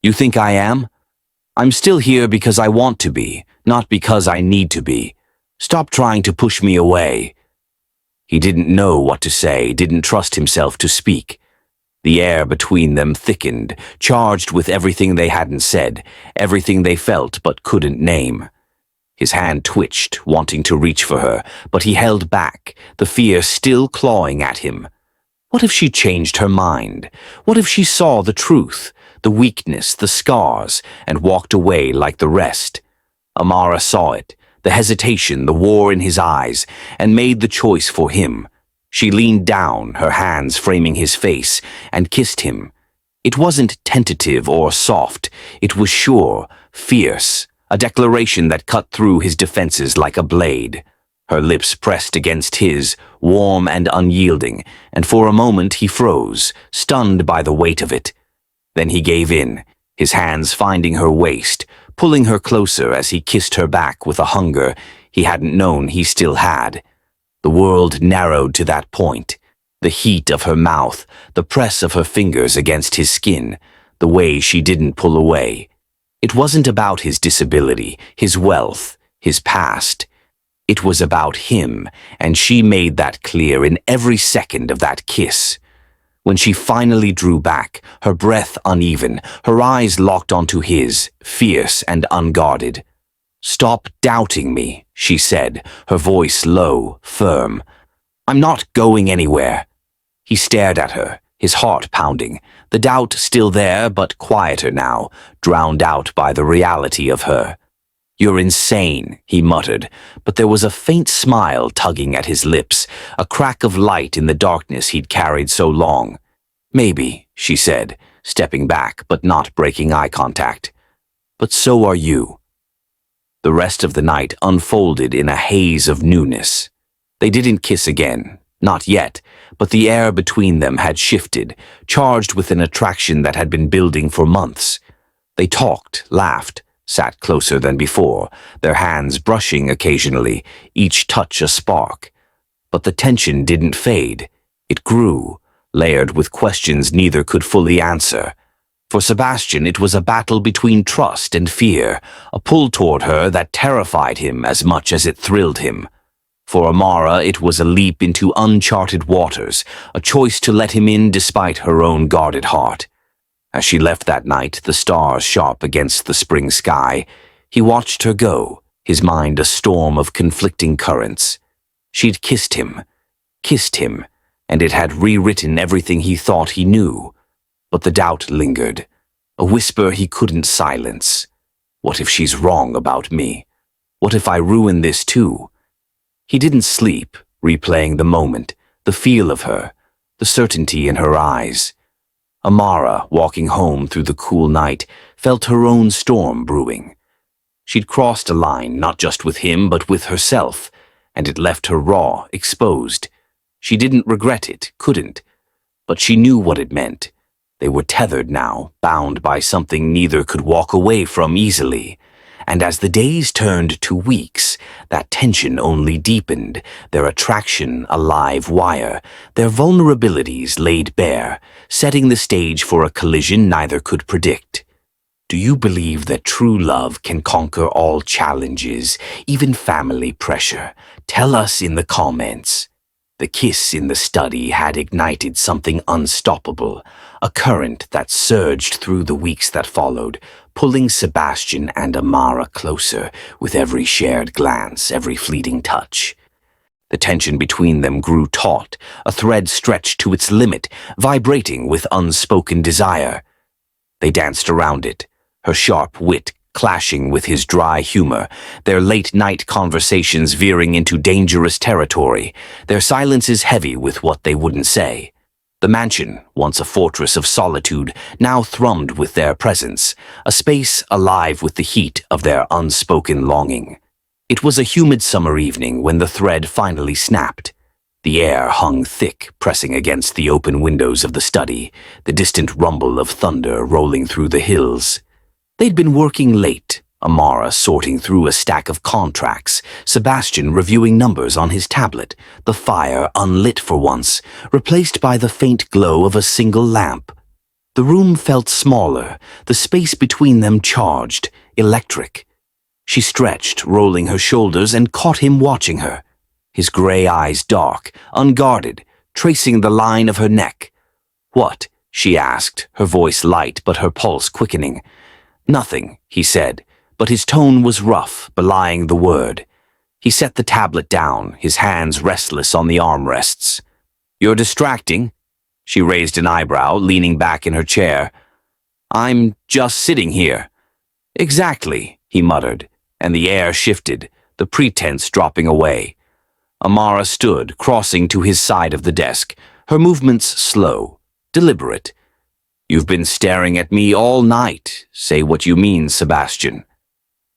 "You think I am? I'm still here because I want to be, not because I need to be. Stop trying to push me away." He didn't know what to say, didn't trust himself to speak. The air between them thickened, charged with everything they hadn't said, everything they felt but couldn't name. His hand twitched, wanting to reach for her, but he held back, the fear still clawing at him. What if she changed her mind? What if she saw the truth, the weakness, the scars, and walked away like the rest? Amara saw it, the hesitation, the war in his eyes, and made the choice for him. She leaned down, her hands framing his face, and kissed him. It wasn't tentative or soft, it was sure, fierce, a declaration that cut through his defenses like a blade. Her lips pressed against his, warm and unyielding, and for a moment he froze, stunned by the weight of it. Then he gave in, his hands finding her waist, pulling her closer as he kissed her back with a hunger he hadn't known he still had. The world narrowed to that point. The heat of her mouth, the press of her fingers against his skin, the way she didn't pull away. It wasn't about his disability, his wealth, his past. It was about him, and she made that clear in every second of that kiss. When she finally drew back, her breath uneven, her eyes locked onto his, fierce and unguarded. "Stop doubting me," she said, her voice low, firm. "I'm not going anywhere." He stared at her, his heart pounding, the doubt still there but quieter now, drowned out by the reality of her. "You're insane," he muttered, but there was a faint smile tugging at his lips, a crack of light in the darkness he'd carried so long. "Maybe," she said, stepping back but not breaking eye contact. "But so are you." The rest of the night unfolded in a haze of newness. They didn't kiss again, not yet, but the air between them had shifted, charged with an attraction that had been building for months. They talked, laughed, sat closer than before, their hands brushing occasionally, each touch a spark. But the tension didn't fade. It grew, layered with questions neither could fully answer. For Sebastian, it was a battle between trust and fear, a pull toward her that terrified him as much as it thrilled him. For Amara, it was a leap into uncharted waters, a choice to let him in despite her own guarded heart. As she left that night, the stars sharp against the spring sky, he watched her go, his mind a storm of conflicting currents. She'd kissed him, and it had rewritten everything he thought he knew. But the doubt lingered, a whisper he couldn't silence. What if she's wrong about me? What if I ruin this too? He didn't sleep, replaying the moment, the feel of her, the certainty in her eyes. Amara, walking home through the cool night, felt her own storm brewing. She'd crossed a line not just with him but with herself, and it left her raw, exposed. She didn't regret it, couldn't, but she knew what it meant. They were tethered now, bound by something neither could walk away from easily. And as the days turned to weeks, that tension only deepened, their attraction a live wire, their vulnerabilities laid bare, setting the stage for a collision neither could predict. Do you believe that true love can conquer all challenges, even family pressure? Tell us in the comments. The kiss in the study had ignited something unstoppable, a current that surged through the weeks that followed, pulling Sebastian and Amara closer with every shared glance, every fleeting touch. The tension between them grew taut, a thread stretched to its limit, vibrating with unspoken desire. They danced around it, her sharp wit clashing with his dry humor, their late-night conversations veering into dangerous territory, their silences heavy with what they wouldn't say. The mansion, once a fortress of solitude, now thrummed with their presence, a space alive with the heat of their unspoken longing. It was a humid summer evening when the thread finally snapped. The air hung thick, pressing against the open windows of the study, the distant rumble of thunder rolling through the hills. They'd been working late, Amara sorting through a stack of contracts, Sebastian reviewing numbers on his tablet, the fire unlit for once, replaced by the faint glow of a single lamp. The room felt smaller, the space between them charged, electric. She stretched, rolling her shoulders, and caught him watching her, his gray eyes dark, unguarded, tracing the line of her neck. "What?" she asked, her voice light but her pulse quickening. "Nothing," he said, but his tone was rough, belying the word. He set the tablet down, his hands restless on the armrests. "You're distracting?" She raised an eyebrow, leaning back in her chair. "I'm just sitting here." "Exactly," he muttered, and the air shifted, the pretense dropping away. Amara stood, crossing to his side of the desk, her movements slow, deliberate. "You've been staring at me all night. Say what you mean, Sebastian."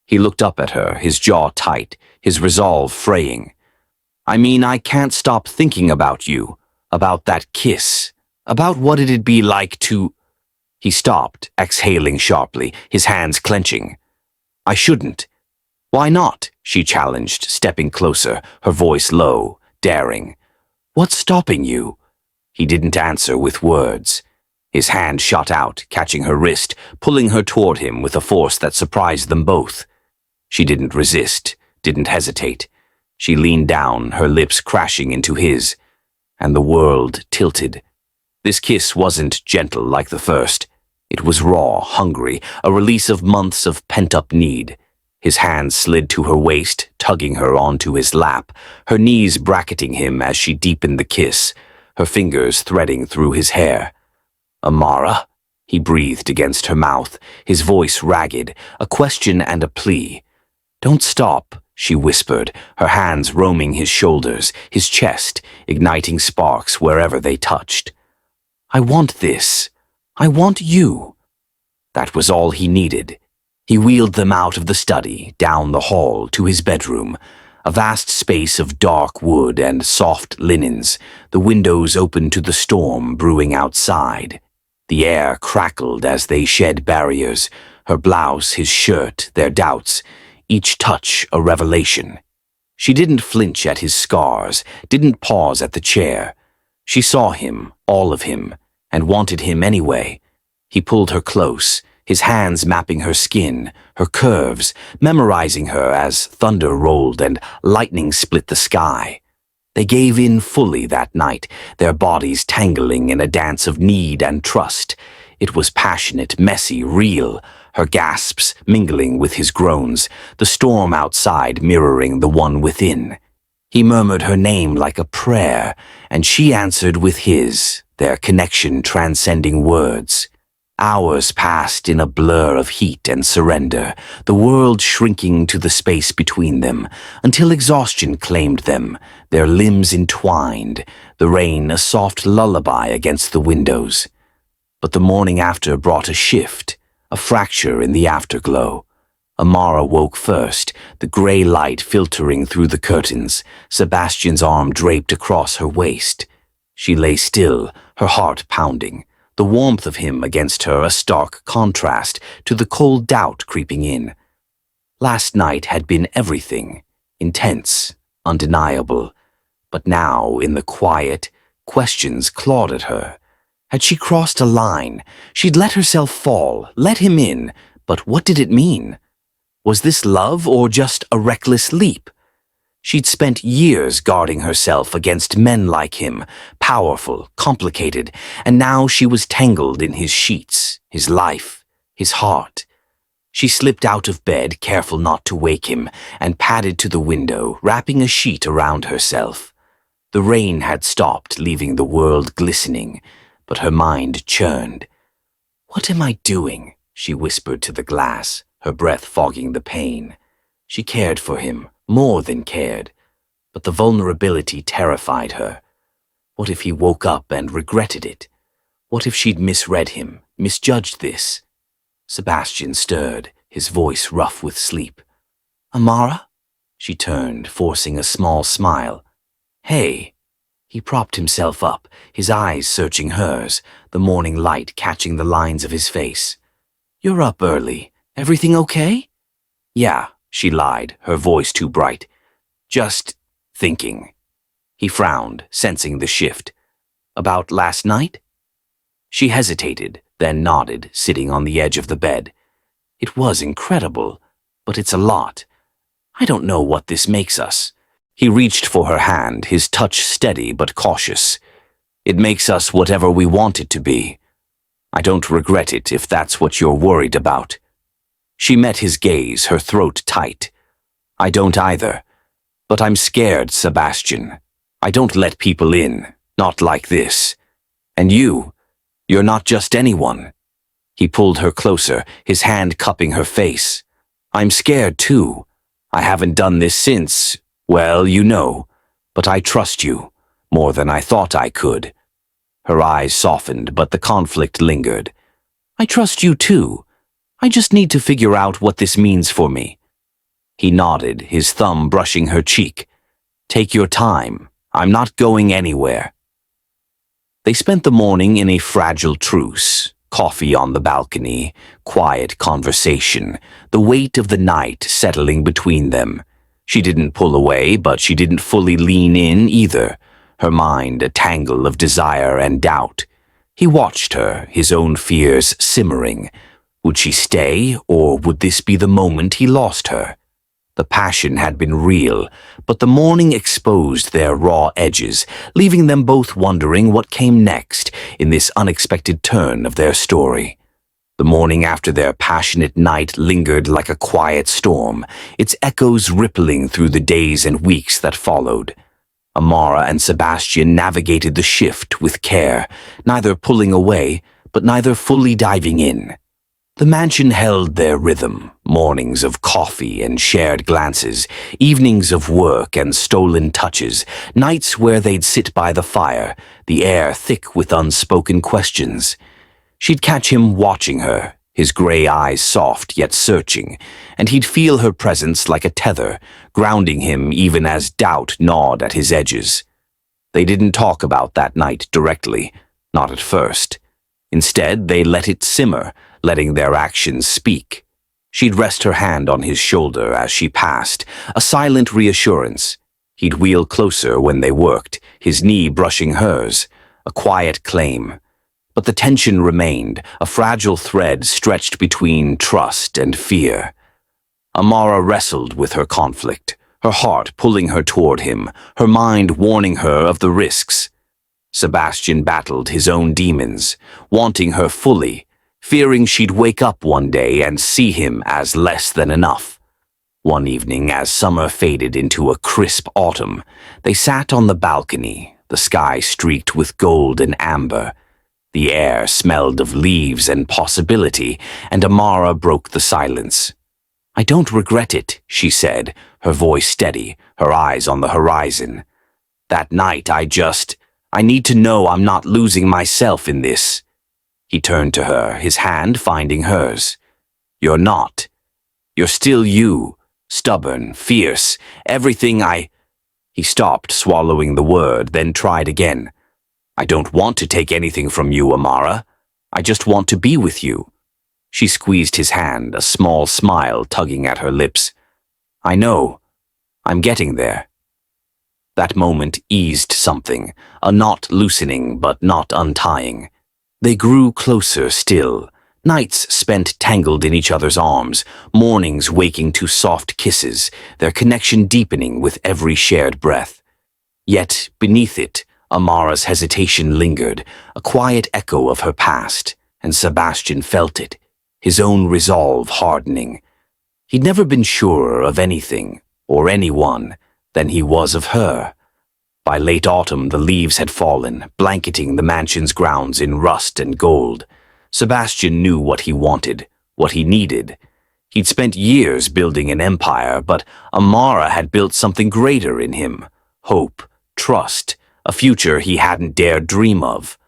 He looked up at her, his jaw tight, his resolve fraying. "I mean, I can't stop thinking about you, about that kiss, about what it'd be like to—" He stopped, exhaling sharply, his hands clenching. "I shouldn't." "Why not?" she challenged, stepping closer, her voice low, daring. "What's stopping you?" He didn't answer with words. His hand shot out, catching her wrist, pulling her toward him with a force that surprised them both. She didn't resist, didn't hesitate. She leaned down, her lips crashing into his, and the world tilted. This kiss wasn't gentle like the first. It was raw, hungry, a release of months of pent-up need. His hands slid to her waist, tugging her onto his lap, her knees bracketing him as she deepened the kiss, her fingers threading through his hair. "Amara?" He breathed against her mouth, his voice ragged, a question and a plea. "Don't stop," she whispered, her hands roaming his shoulders, his chest, igniting sparks wherever they touched. "I want this. I want you." That was all he needed. He wheeled them out of the study, down the hall, to his bedroom, a vast space of dark wood and soft linens, the windows open to the storm brewing outside. The air crackled as they shed barriers, her blouse, his shirt, their doubts, each touch a revelation. She didn't flinch at his scars, didn't pause at the chair. She saw him, all of him, and wanted him anyway. He pulled her close, his hands mapping her skin, her curves, memorizing her as thunder rolled and lightning split the sky. They gave in fully that night, their bodies tangling in a dance of need and trust. It was passionate, messy, real, her gasps mingling with his groans, the storm outside mirroring the one within. He murmured her name like a prayer, and she answered with his, their connection transcending words. Hours passed in a blur of heat and surrender, the world shrinking to the space between them, until exhaustion claimed them, their limbs entwined, the rain a soft lullaby against the windows. But the morning after brought a shift, a fracture in the afterglow. Amara woke first, the gray light filtering through the curtains, Sebastian's arm draped across her waist. She lay still, her heart pounding, the warmth of him against her a stark contrast to the cold doubt creeping in. Last night had been everything, intense, undeniable, but now, in the quiet, questions clawed at her. Had she crossed a line? She'd let herself fall, let him in, but what did it mean? Was this love or just a reckless leap? She'd spent years guarding herself against men like him, powerful, complicated, and now she was tangled in his sheets, his life, his heart. She slipped out of bed, careful not to wake him, and padded to the window, wrapping a sheet around herself. The rain had stopped, leaving the world glistening, but her mind churned. "What am I doing?" she whispered to the glass, her breath fogging the pain. She cared for him, more than cared, but the vulnerability terrified her. What if he woke up and regretted it? What if she'd misread him, misjudged this? Sebastian stirred, his voice rough with sleep. "Amara?" She turned, forcing a small smile. "Hey." He propped himself up, his eyes searching hers, the morning light catching the lines of his face. "You're up early. Everything okay?" "Yeah," she lied, her voice too bright. "Just thinking." He frowned, sensing the shift. "About last night?" She hesitated, then nodded, sitting on the edge of the bed. "It was incredible, but it's a lot. I don't know what this makes us." He reached for her hand, his touch steady but cautious. "It makes us whatever we want it to be. I don't regret it if that's what you're worried about." She met his gaze, her throat tight. "I don't either. But I'm scared, Sebastian. I don't let people in, not like this. And you're not just anyone." He pulled her closer, his hand cupping her face. "I'm scared too. I haven't done this since, well, you know, but I trust you, more than I thought I could." Her eyes softened, but the conflict lingered. "I trust you too. I just need to figure out what this means for me." He nodded, his thumb brushing her cheek. "Take your time. I'm not going anywhere." They spent the morning in a fragile truce, coffee on the balcony, quiet conversation, the weight of the night settling between them. She didn't pull away, but she didn't fully lean in either, her mind a tangle of desire and doubt. He watched her, his own fears simmering. Would she stay, or would this be the moment he lost her? The passion had been real, but the morning exposed their raw edges, leaving them both wondering what came next in this unexpected turn of their story. The morning after their passionate night lingered like a quiet storm, its echoes rippling through the days and weeks that followed. Amara and Sebastian navigated the shift with care, neither pulling away, but neither fully diving in. The mansion held their rhythm, mornings of coffee and shared glances, evenings of work and stolen touches, nights where they'd sit by the fire, the air thick with unspoken questions. She'd catch him watching her, his gray eyes soft yet searching, and he'd feel her presence like a tether, grounding him even as doubt gnawed at his edges. They didn't talk about that night directly, not at first. Instead, they let it simmer, letting their actions speak. She'd rest her hand on his shoulder as she passed, a silent reassurance. He'd wheel closer when they worked, his knee brushing hers, a quiet claim. But the tension remained, a fragile thread stretched between trust and fear. Amara wrestled with her conflict, her heart pulling her toward him, her mind warning her of the risks. Sebastian battled his own demons, wanting her fully, fearing she'd wake up one day and see him as less than enough. One evening, as summer faded into a crisp autumn, they sat on the balcony, the sky streaked with gold and amber. The air smelled of leaves and possibility, and Amara broke the silence. "I don't regret it," she said, her voice steady, her eyes on the horizon. "That night I need to know I'm not losing myself in this." He turned to her, his hand finding hers. "You're not. You're still you, stubborn, fierce, everything I—" He stopped, swallowing the word, then tried again. "I don't want to take anything from you, Amara. I just want to be with you." She squeezed his hand, a small smile tugging at her lips. "I know. I'm getting there." That moment eased something, a knot loosening but not untying. They grew closer still, nights spent tangled in each other's arms, mornings waking to soft kisses, their connection deepening with every shared breath. Yet, beneath it, Amara's hesitation lingered, a quiet echo of her past, and Sebastian felt it, his own resolve hardening. He'd never been surer of anything, or anyone, than he was of her. By late autumn, the leaves had fallen, blanketing the mansion's grounds in rust and gold. Sebastian knew what he wanted, what he needed. He'd spent years building an empire, but Amara had built something greater in him. Hope, trust, a future he hadn't dared dream of.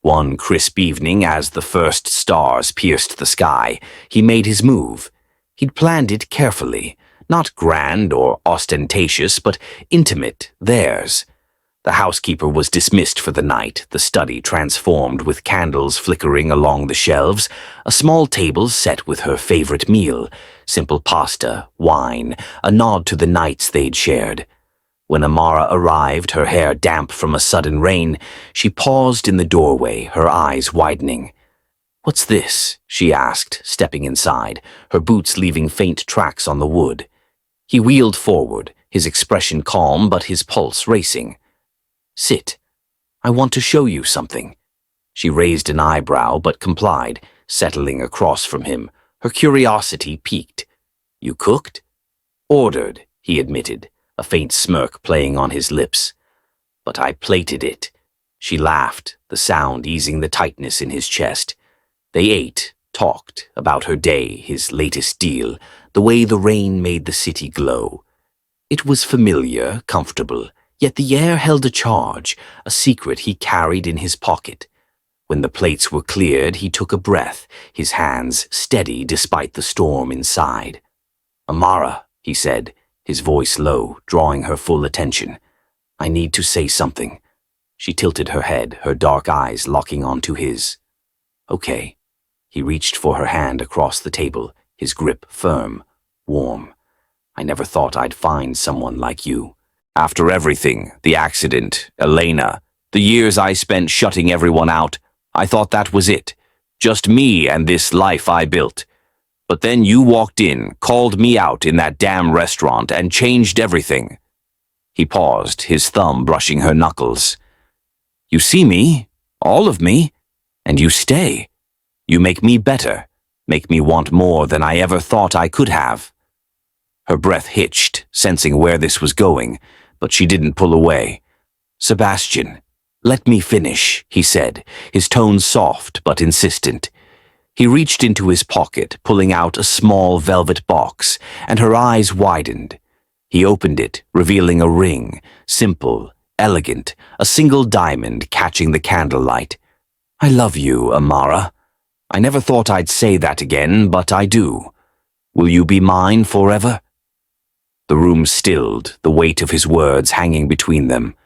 One crisp evening, as the first stars pierced the sky, he made his move. He'd planned it carefully, not grand or ostentatious, but intimate, theirs. The housekeeper was dismissed for the night, the study transformed with candles flickering along the shelves, a small table set with her favorite meal, simple pasta, wine, a nod to the nights they'd shared. When Amara arrived, her hair damp from a sudden rain, she paused in the doorway, her eyes widening. "What's this?" she asked, stepping inside, her boots leaving faint tracks on the wood. He wheeled forward, his expression calm but his pulse racing. "Sit. I want to show you something." She raised an eyebrow but complied, settling across from him, her curiosity piqued. "You cooked?" "Ordered," he admitted, a faint smirk playing on his lips. "But I plated it." She laughed, the sound easing the tightness in his chest. They ate, talked about her day, his latest deal, the way the rain made the city glow. It was familiar, comfortable, yet the air held a charge, a secret he carried in his pocket. When the plates were cleared, he took a breath, his hands steady despite the storm inside. "Amara," he said, his voice low, drawing her full attention. "I need to say something." She tilted her head, her dark eyes locking onto his. "Okay." He reached for her hand across the table, his grip firm, warm. "I never thought I'd find someone like you. After everything, the accident, Elena, the years I spent shutting everyone out, I thought that was it. Just me and this life I built. But then you walked in, called me out in that damn restaurant, and changed everything." He paused, his thumb brushing her knuckles. "You see me, all of me, and you stay. You make me better, make me want more than I ever thought I could have." Her breath hitched, sensing where this was going, but she didn't pull away. "Sebastian, let me finish," he said, his tone soft but insistent. He reached into his pocket, pulling out a small velvet box, and her eyes widened. He opened it, revealing a ring, simple, elegant, a single diamond catching the candlelight. "I love you, Amara. I never thought I'd say that again, but I do. Will you be mine forever?" The room stilled, the weight of his words hanging between them.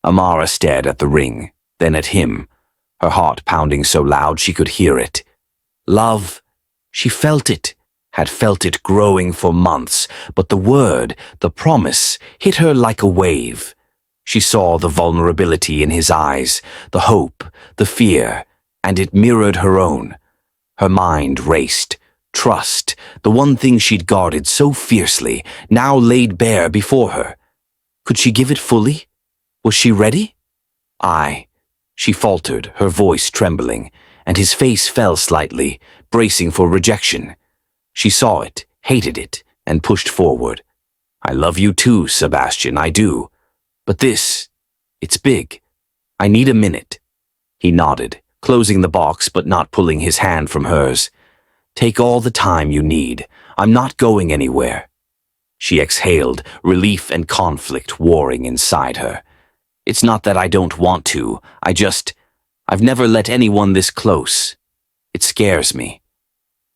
Amara stared at the ring, then at him, her heart pounding so loud she could hear it. Love. She felt it, had felt it growing for months, but the word, the promise, hit her like a wave. She saw the vulnerability in his eyes, the hope, the fear, and it mirrored her own. Her mind raced. Trust, the one thing she'd guarded so fiercely, now laid bare before her. Could she give it fully? Was she ready? "I," she faltered, her voice trembling, and his face fell slightly, bracing for rejection. She saw it, hated it, and pushed forward. "I love you too, Sebastian, I do. But it's big. I need a minute." He nodded, closing the box but not pulling his hand from hers. "Take all the time you need. I'm not going anywhere." She exhaled, relief and conflict warring inside her. "It's not that I don't want to. I've never let anyone this close. It scares me."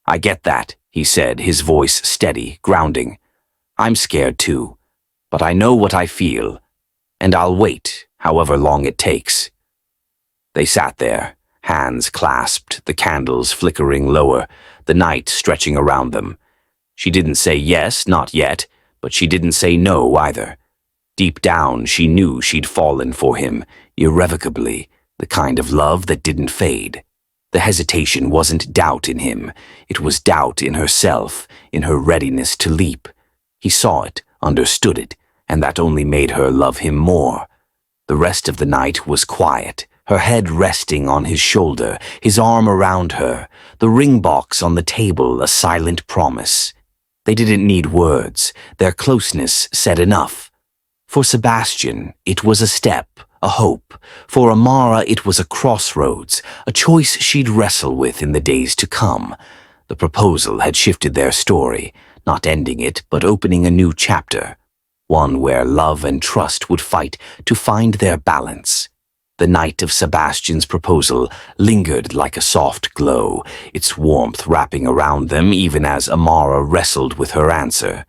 "I get that," he said, his voice steady, grounding. "I'm scared too, but I know what I feel, and I'll wait, however long it takes." They sat there, hands clasped, the candles flickering lower, the night stretching around them. She didn't say yes, not yet, but she didn't say no either. Deep down, she knew she'd fallen for him, irrevocably, the kind of love that didn't fade. The hesitation wasn't doubt in him, it was doubt in herself, in her readiness to leap. He saw it, understood it, and that only made her love him more. The rest of the night was quiet, her head resting on his shoulder, his arm around her, the ring box on the table a silent promise. They didn't need words, their closeness said enough. For Sebastian, it was a step, a hope. For Amara, it was a crossroads, a choice she'd wrestle with in the days to come. The proposal had shifted their story, not ending it, but opening a new chapter, one where love and trust would fight to find their balance. The night of Sebastian's proposal lingered like a soft glow, its warmth wrapping around them even as Amara wrestled with her answer.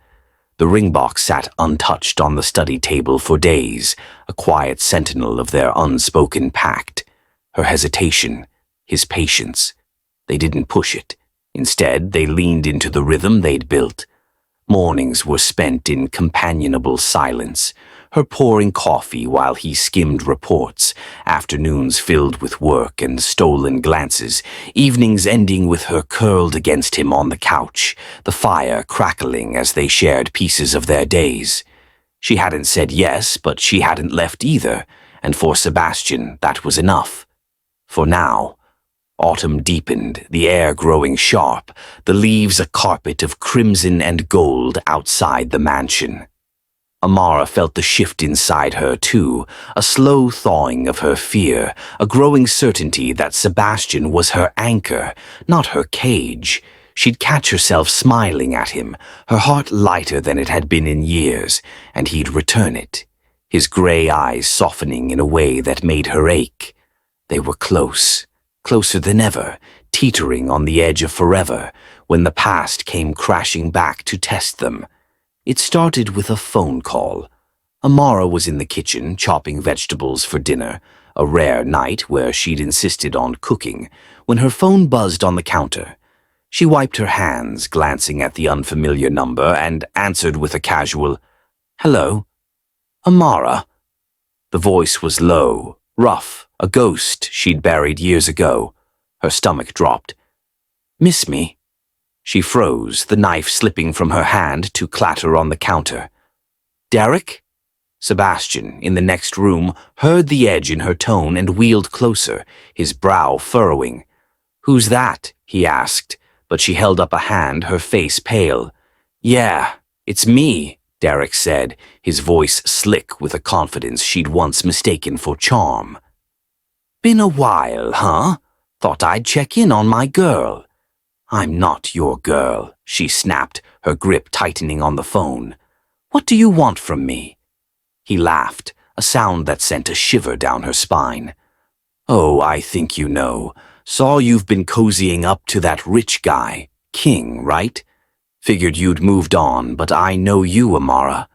The ring box sat untouched on the study table for days, a quiet sentinel of their unspoken pact. Her hesitation, his patience. They didn't push it. Instead, they leaned into the rhythm they'd built. Mornings were spent in companionable silence, her pouring coffee while he skimmed reports, afternoons filled with work and stolen glances, evenings ending with her curled against him on the couch, the fire crackling as they shared pieces of their days. She hadn't said yes, but she hadn't left either, and for Sebastian that was enough. For now. Autumn deepened, the air growing sharp, the leaves a carpet of crimson and gold outside the mansion. Amara felt the shift inside her, too, a slow thawing of her fear, a growing certainty that Sebastian was her anchor, not her cage. She'd catch herself smiling at him, her heart lighter than it had been in years, and he'd return it, his gray eyes softening in a way that made her ache. They were close, closer than ever, teetering on the edge of forever, when the past came crashing back to test them. It started with a phone call. Amara was in the kitchen chopping vegetables for dinner, a rare night where she'd insisted on cooking, when her phone buzzed on the counter. She wiped her hands, glancing at the unfamiliar number, and answered with a casual, "Hello? Amara?" The voice was low, rough, a ghost she'd buried years ago. Her stomach dropped. "Miss me?" She froze, the knife slipping from her hand to clatter on the counter. "Derek?" Sebastian, in the next room, heard the edge in her tone and wheeled closer, his brow furrowing. "Who's that?" he asked, but she held up a hand, her face pale. "Yeah, it's me," Derek said, his voice slick with a confidence she'd once mistaken for charm. "Been a while, huh? Thought I'd check in on my girl." "I'm not your girl," she snapped, her grip tightening on the phone. "What do you want from me?" He laughed, a sound that sent a shiver down her spine. "Oh, I think you know. Saw you've been cozying up to that rich guy, King, right? Figured you'd moved on, but I know you, Amara.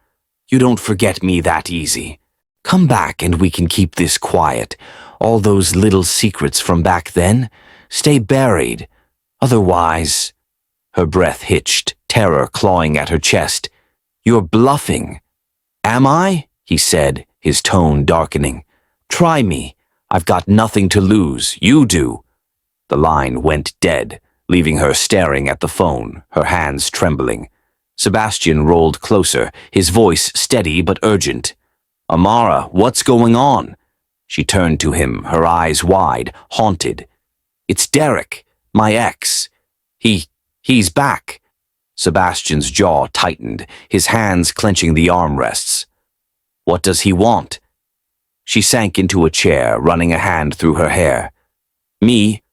You don't forget me that easy. Come back and we can keep this quiet. All those little secrets from back then, stay buried. Otherwise—" Her breath hitched, terror clawing at her chest. "You're bluffing." "Am I?" he said, his tone darkening. "Try me. I've got nothing to lose. You do." The line went dead, leaving her staring at the phone, her hands trembling. Sebastian rolled closer, his voice steady but urgent. "Amara, what's going on?" She turned to him, her eyes wide, haunted. "It's Derek, my ex. He's back." Sebastian's jaw tightened, his hands clenching the armrests. "What does he want?" She sank into a chair, running a hand through her hair. "Me?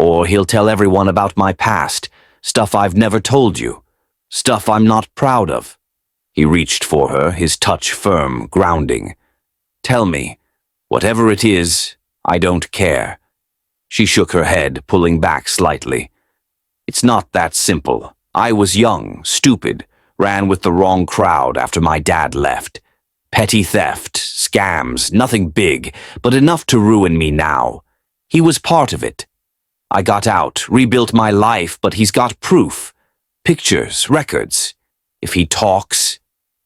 Or he'll tell everyone about my past, stuff I've never told you, stuff I'm not proud of." He reached for her, his touch firm, grounding. "Tell me, whatever it is, I don't care." She shook her head, pulling back slightly. "It's not that simple. I was young, stupid, ran with the wrong crowd after my dad left. Petty theft, scams, nothing big, but enough to ruin me now. He was part of it. I got out, rebuilt my life, but he's got proof. Pictures, records. If he talks—"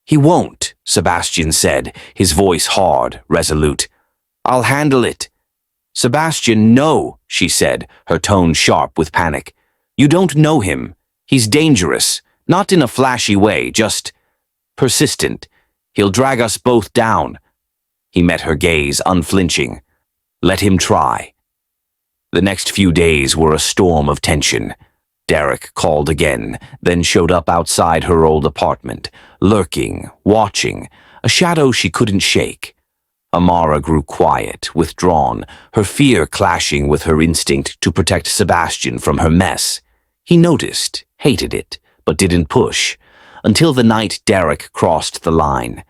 "He won't," Sebastian said, his voice hard, resolute. "I'll handle it." "Sebastian, no," she said, her tone sharp with panic. "You don't know him. He's dangerous, not in a flashy way, just persistent. He'll drag us both down." He met her gaze, unflinching. "Let him try." The next few days were a storm of tension. Derek called again, then showed up outside her old apartment, lurking, watching, a shadow she couldn't shake. Amara grew quiet, withdrawn, her fear clashing with her instinct to protect Sebastian from her mess. He noticed, hated it, but didn't push, until the night Derek crossed the line.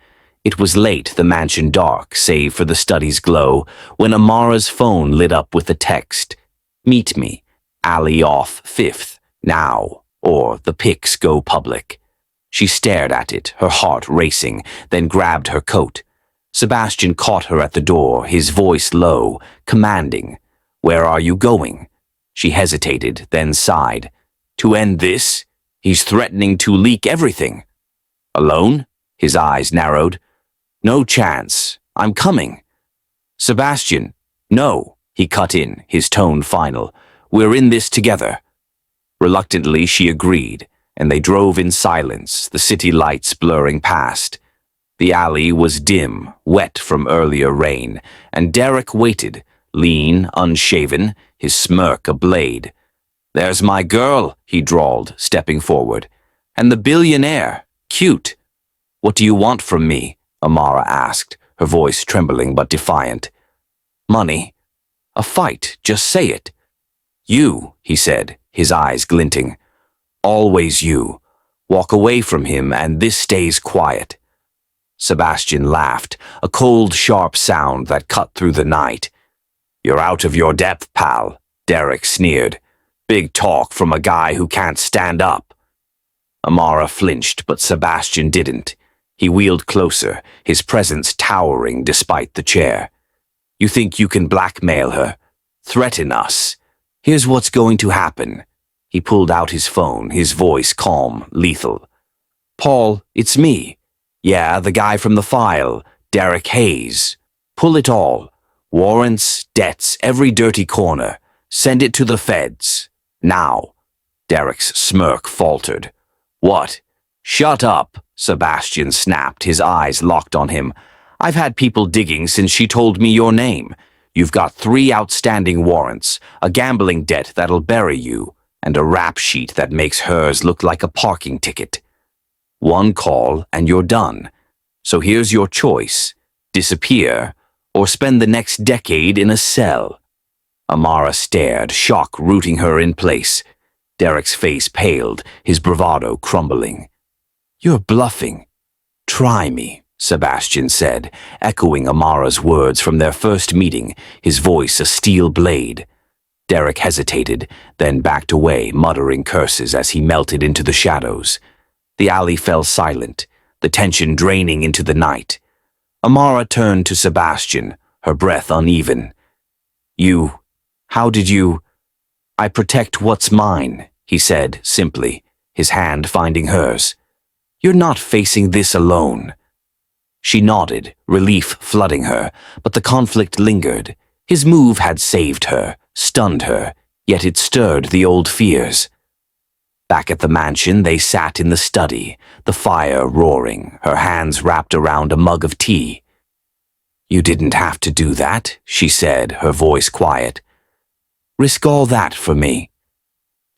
It was late, the mansion dark, save for the study's glow, when Amara's phone lit up with a text. "Meet me. Alley off 5th. Now. Or the pics go public." She stared at it, her heart racing, then grabbed her coat. Sebastian caught her at the door, his voice low, commanding. "Where are you going?" She hesitated, then sighed. "To end this? He's threatening to leak everything." "Alone?" His eyes narrowed. "No chance. I'm coming." "Sebastian, no," he cut in, his tone final. "We're in this together." Reluctantly, she agreed, and they drove in silence, the city lights blurring past. The alley was dim, wet from earlier rain, and Derek waited, lean, unshaven, his smirk a blade. "There's my girl," he drawled, stepping forward. "And the billionaire. Cute." "What do you want from me?" Amara asked, her voice trembling but defiant. "Money. A fight, just say it." "You," he said, his eyes glinting. "Always you. Walk away from him and this stays quiet." Sebastian laughed, a cold, sharp sound that cut through the night. "You're out of your depth, pal," Derek sneered. "Big talk from a guy who can't stand up." Amara flinched, but Sebastian didn't. He wheeled closer, his presence towering despite the chair. "You think you can blackmail her? Threaten us? Here's what's going to happen." He pulled out his phone, his voice calm, lethal. "Paul, it's me. Yeah, the guy from the file, Derek Hayes. Pull it all. Warrants, debts, every dirty corner. Send it to the feds. Now." Derek's smirk faltered. What? Shut up, Sebastian snapped, his eyes locked on him. I've had people digging since she told me your name. You've got 3 outstanding warrants, a gambling debt that'll bury you, and a rap sheet that makes hers look like a parking ticket. 1 call and you're done. So here's your choice. Disappear, or spend the next decade in a cell. Amara stared, shock rooting her in place. Derek's face paled, his bravado crumbling. You're bluffing. Try me, Sebastian said, echoing Amara's words from their first meeting, his voice a steel blade. Derek hesitated, then backed away, muttering curses as he melted into the shadows. The alley fell silent, the tension draining into the night. Amara turned to Sebastian, her breath uneven. How did you? I protect what's mine, he said simply, his hand finding hers. You're not facing this alone. She nodded, relief flooding her, but the conflict lingered. His move had saved her, stunned her, yet it stirred the old fears. Back at the mansion, they sat in the study, the fire roaring, her hands wrapped around a mug of tea. You didn't have to do that, she said, her voice quiet. Risk all that for me.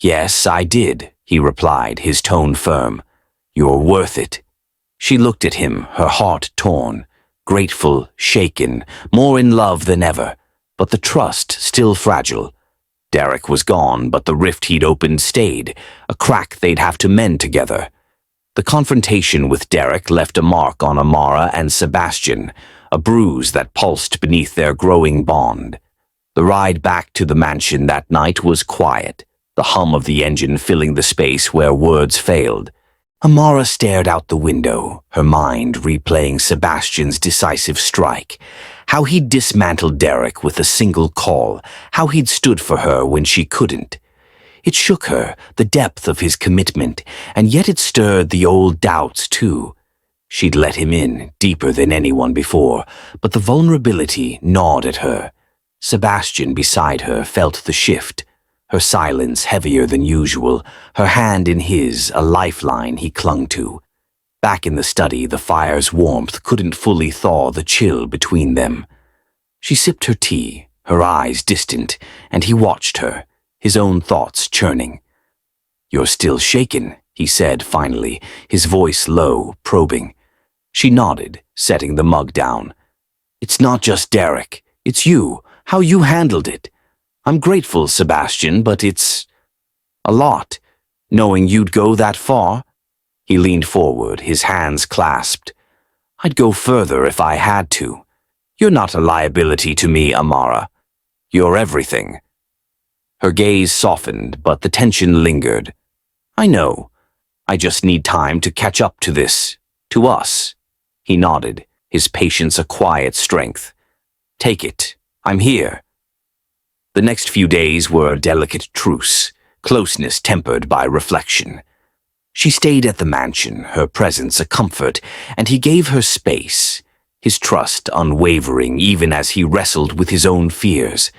Yes, I did, he replied, his tone firm. You're worth it. She looked at him, her heart torn, grateful, shaken, more in love than ever, but the trust still fragile. Derek was gone, but the rift he'd opened stayed, a crack they'd have to mend together. The confrontation with Derek left a mark on Amara and Sebastian, a bruise that pulsed beneath their growing bond. The ride back to the mansion that night was quiet, the hum of the engine filling the space where words failed. Amara stared out the window, her mind replaying Sebastian's decisive strike. How he'd dismantled Derek with a single call, how he'd stood for her when she couldn't. It shook her, the depth of his commitment, and yet it stirred the old doubts too. She'd let him in, deeper than anyone before, but the vulnerability gnawed at her. Sebastian beside her felt the shift, her silence heavier than usual, her hand in his, a lifeline he clung to. Back in the study, the fire's warmth couldn't fully thaw the chill between them. She sipped her tea, her eyes distant, and he watched her, his own thoughts churning. You're still shaken, he said finally, his voice low, probing. She nodded, setting the mug down. It's not just Derek, it's you, how you handled it. I'm grateful, Sebastian, but it's a lot, knowing you'd go that far. He leaned forward, his hands clasped. I'd go further if I had to. You're not a liability to me, Amara. You're everything. Her gaze softened, but the tension lingered. I know. I just need time to catch up to this, to us. He nodded, his patience a quiet strength. Take it. I'm here. The next few days were a delicate truce, closeness tempered by reflection. She stayed at the mansion, her presence a comfort, and he gave her space, his trust unwavering even as he wrestled with his own fears.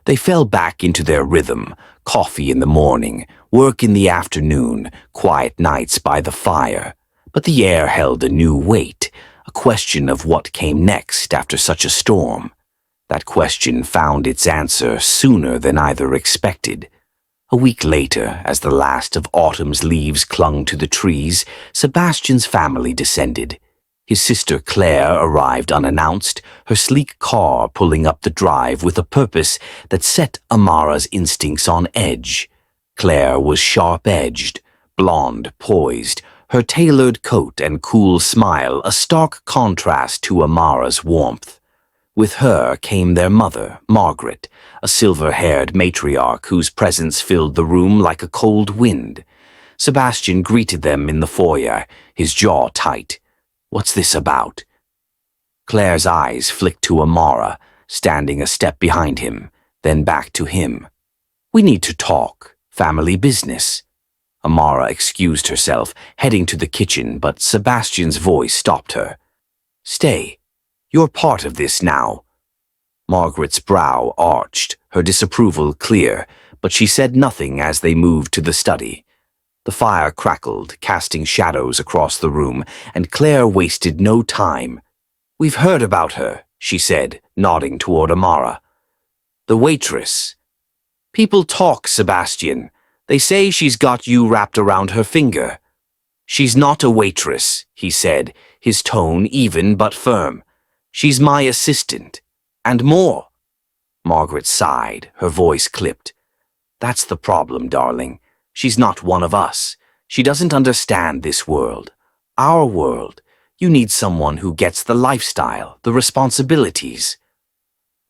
They fell back into their rhythm, coffee in the morning, work in the afternoon, quiet nights by the fire. But the air held a new weight, a question of what came next after such a storm. That question found its answer sooner than either expected. A week later, as the last of autumn's leaves clung to the trees, Sebastian's family descended. His sister Claire arrived unannounced, her sleek car pulling up the drive with a purpose that set Amara's instincts on edge. Claire was sharp-edged, blonde, poised, her tailored coat and cool smile a stark contrast to Amara's warmth. With her came their mother, Margaret, a silver-haired matriarch whose presence filled the room like a cold wind. Sebastian greeted them in the foyer, his jaw tight. What's this about? Claire's eyes flicked to Amara, standing a step behind him, then back to him. We need to talk. Family business. Amara excused herself, heading to the kitchen, but Sebastian's voice stopped her. Stay. You're part of this now. Margaret's brow arched, her disapproval clear, but she said nothing as they moved to the study. The fire crackled, casting shadows across the room, and Claire wasted no time. "We've heard about her," she said, nodding toward Amara. "The waitress. People talk, Sebastian. They say she's got you wrapped around her finger." "She's not a waitress," he said, his tone even but firm. "She's my assistant. And more." Margaret sighed, her voice clipped. "That's the problem, darling. She's not one of us. She doesn't understand this world. Our world. You need someone who gets the lifestyle, the responsibilities."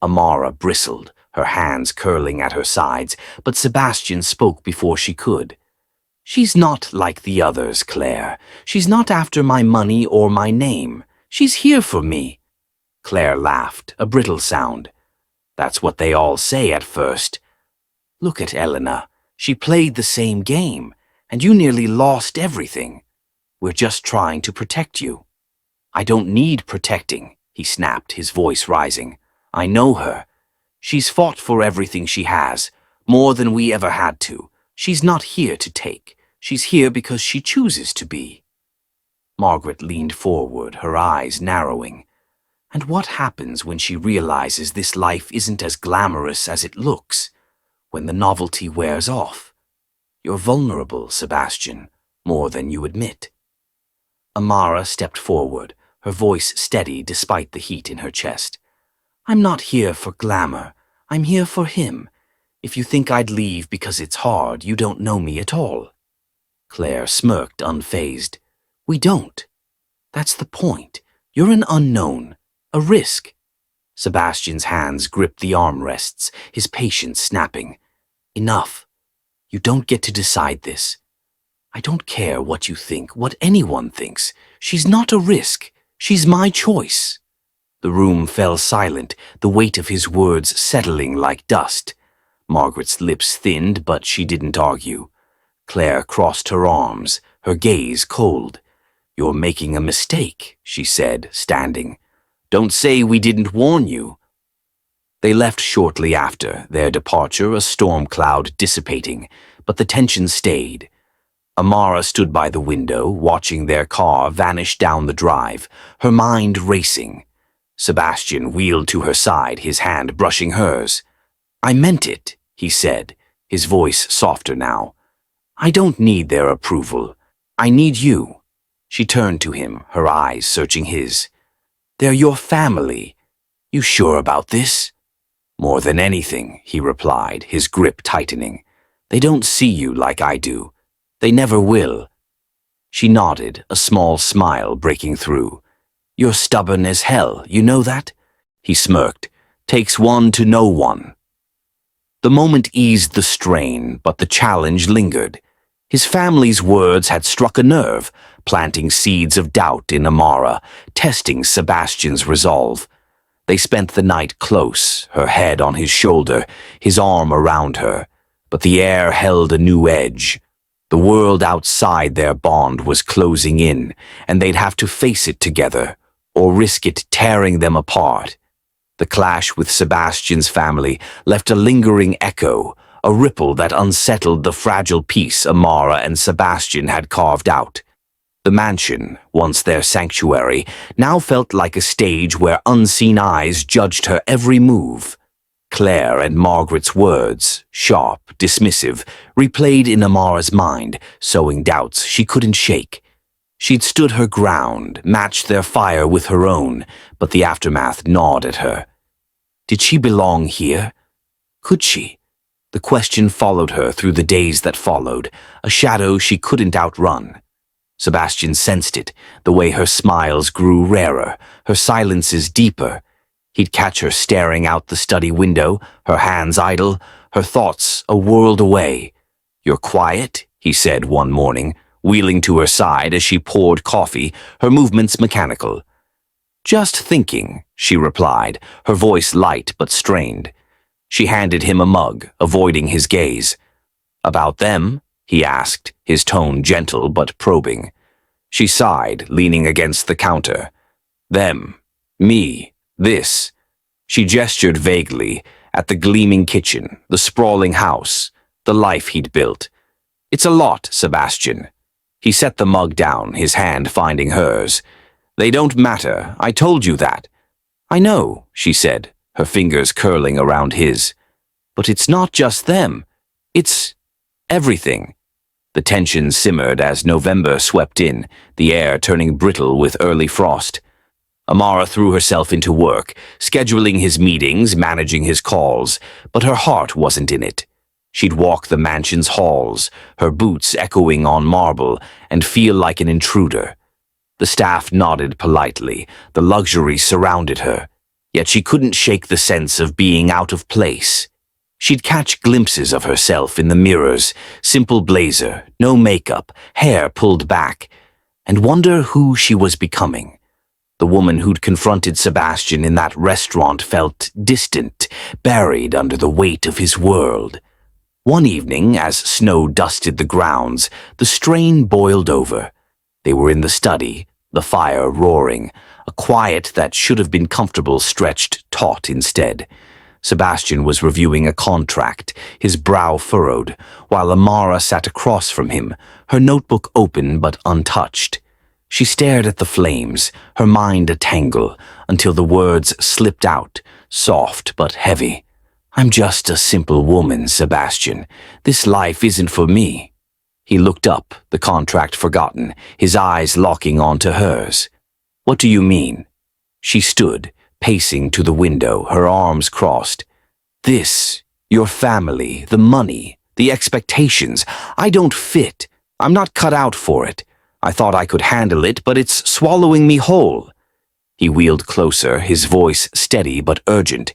Amara bristled, her hands curling at her sides, but Sebastian spoke before she could. "She's not like the others, Claire. She's not after my money or my name. She's here for me." Claire laughed, a brittle sound. "That's what they all say at first. Look at Elena. She played the same game, and you nearly lost everything. We're just trying to protect you." "I don't need protecting," he snapped, his voice rising. "I know her. She's fought for everything she has, more than we ever had to. She's not here to take. She's here because she chooses to be." Margaret leaned forward, her eyes narrowing. And what happens when she realizes this life isn't as glamorous as it looks? When the novelty wears off? You're vulnerable, Sebastian, more than you admit. Amara stepped forward, her voice steady despite the heat in her chest. "I'm not here for glamour. I'm here for him. If you think I'd leave because it's hard, you don't know me at all." Claire smirked, unfazed. "We don't. That's the point. You're an unknown, a risk." Sebastian's hands gripped the armrests, his patience snapping. "Enough. You don't get to decide this. I don't care what you think, what anyone thinks. She's not a risk. She's my choice." The room fell silent, the weight of his words settling like dust. Margaret's lips thinned, but she didn't argue. Claire crossed her arms, her gaze cold. "You're making a mistake," she said, standing. "Don't say we didn't warn you." They left shortly after, their departure a storm cloud dissipating, but the tension stayed. Amara stood by the window, watching their car vanish down the drive, her mind racing. Sebastian wheeled to her side, his hand brushing hers. "I meant it," he said, his voice softer now. "I don't need their approval. I need you." She turned to him, her eyes searching his. "They're your family. You sure about this?" "More than anything," he replied, his grip tightening. "They don't see you like I do. They never will." She nodded, a small smile breaking through. "You're stubborn as hell, you know that?" He smirked. "Takes one to know one." The moment eased the strain, but the challenge lingered. His family's words had struck a nerve, planting seeds of doubt in Amara, testing Sebastian's resolve. They spent the night close, her head on his shoulder, his arm around her, but the air held a new edge. The world outside their bond was closing in, and they'd have to face it together, or risk it tearing them apart. The clash with Sebastian's family left a lingering echo, a ripple that unsettled the fragile peace Amara and Sebastian had carved out. The mansion, once their sanctuary, now felt like a stage where unseen eyes judged her every move. Claire and Margaret's words, sharp, dismissive, replayed in Amara's mind, sowing doubts she couldn't shake. She'd stood her ground, matched their fire with her own, but the aftermath gnawed at her. Did she belong here? Could she? The question followed her through the days that followed, a shadow she couldn't outrun. Sebastian sensed it, the way her smiles grew rarer, her silences deeper. He'd catch her staring out the study window, her hands idle, her thoughts a world away. "You're quiet," he said one morning, wheeling to her side as she poured coffee, her movements mechanical. "Just thinking," she replied, her voice light but strained. She handed him a mug, avoiding his gaze. "About them?" he asked, his tone gentle but probing. She sighed, leaning against the counter. "Them. Me. This." She gestured vaguely at the gleaming kitchen, the sprawling house, the life he'd built. It's a lot, Sebastian. He set the mug down, his hand finding hers. They don't matter, I told you that. I know, she said, her fingers curling around his. But it's not just them. It's everything. The tension simmered as November swept in, the air turning brittle with early frost. Amara threw herself into work, scheduling his meetings, managing his calls, but her heart wasn't in it. She'd walk the mansion's halls, her boots echoing on marble, and feel like an intruder. The staff nodded politely, the luxury surrounded her, yet she couldn't shake the sense of being out of place. She'd catch glimpses of herself in the mirrors, simple blazer, no makeup, hair pulled back, and wonder who she was becoming. The woman who'd confronted Sebastian in that restaurant felt distant, buried under the weight of his world. One evening, as snow dusted the grounds, the strain boiled over. They were in the study, the fire roaring, a quiet that should have been comfortable stretched taut instead. Sebastian was reviewing a contract, his brow furrowed, while Amara sat across from him, her notebook open but untouched. She stared at the flames, her mind a tangle, until the words slipped out, soft but heavy. I'm just a simple woman, Sebastian. This life isn't for me. He looked up, the contract forgotten, his eyes locking onto hers. What do you mean? She stood, pacing to the window, her arms crossed. This, your family, the money, the expectations, I don't fit. I'm not cut out for it. I thought I could handle it, but it's swallowing me whole. He wheeled closer, his voice steady but urgent.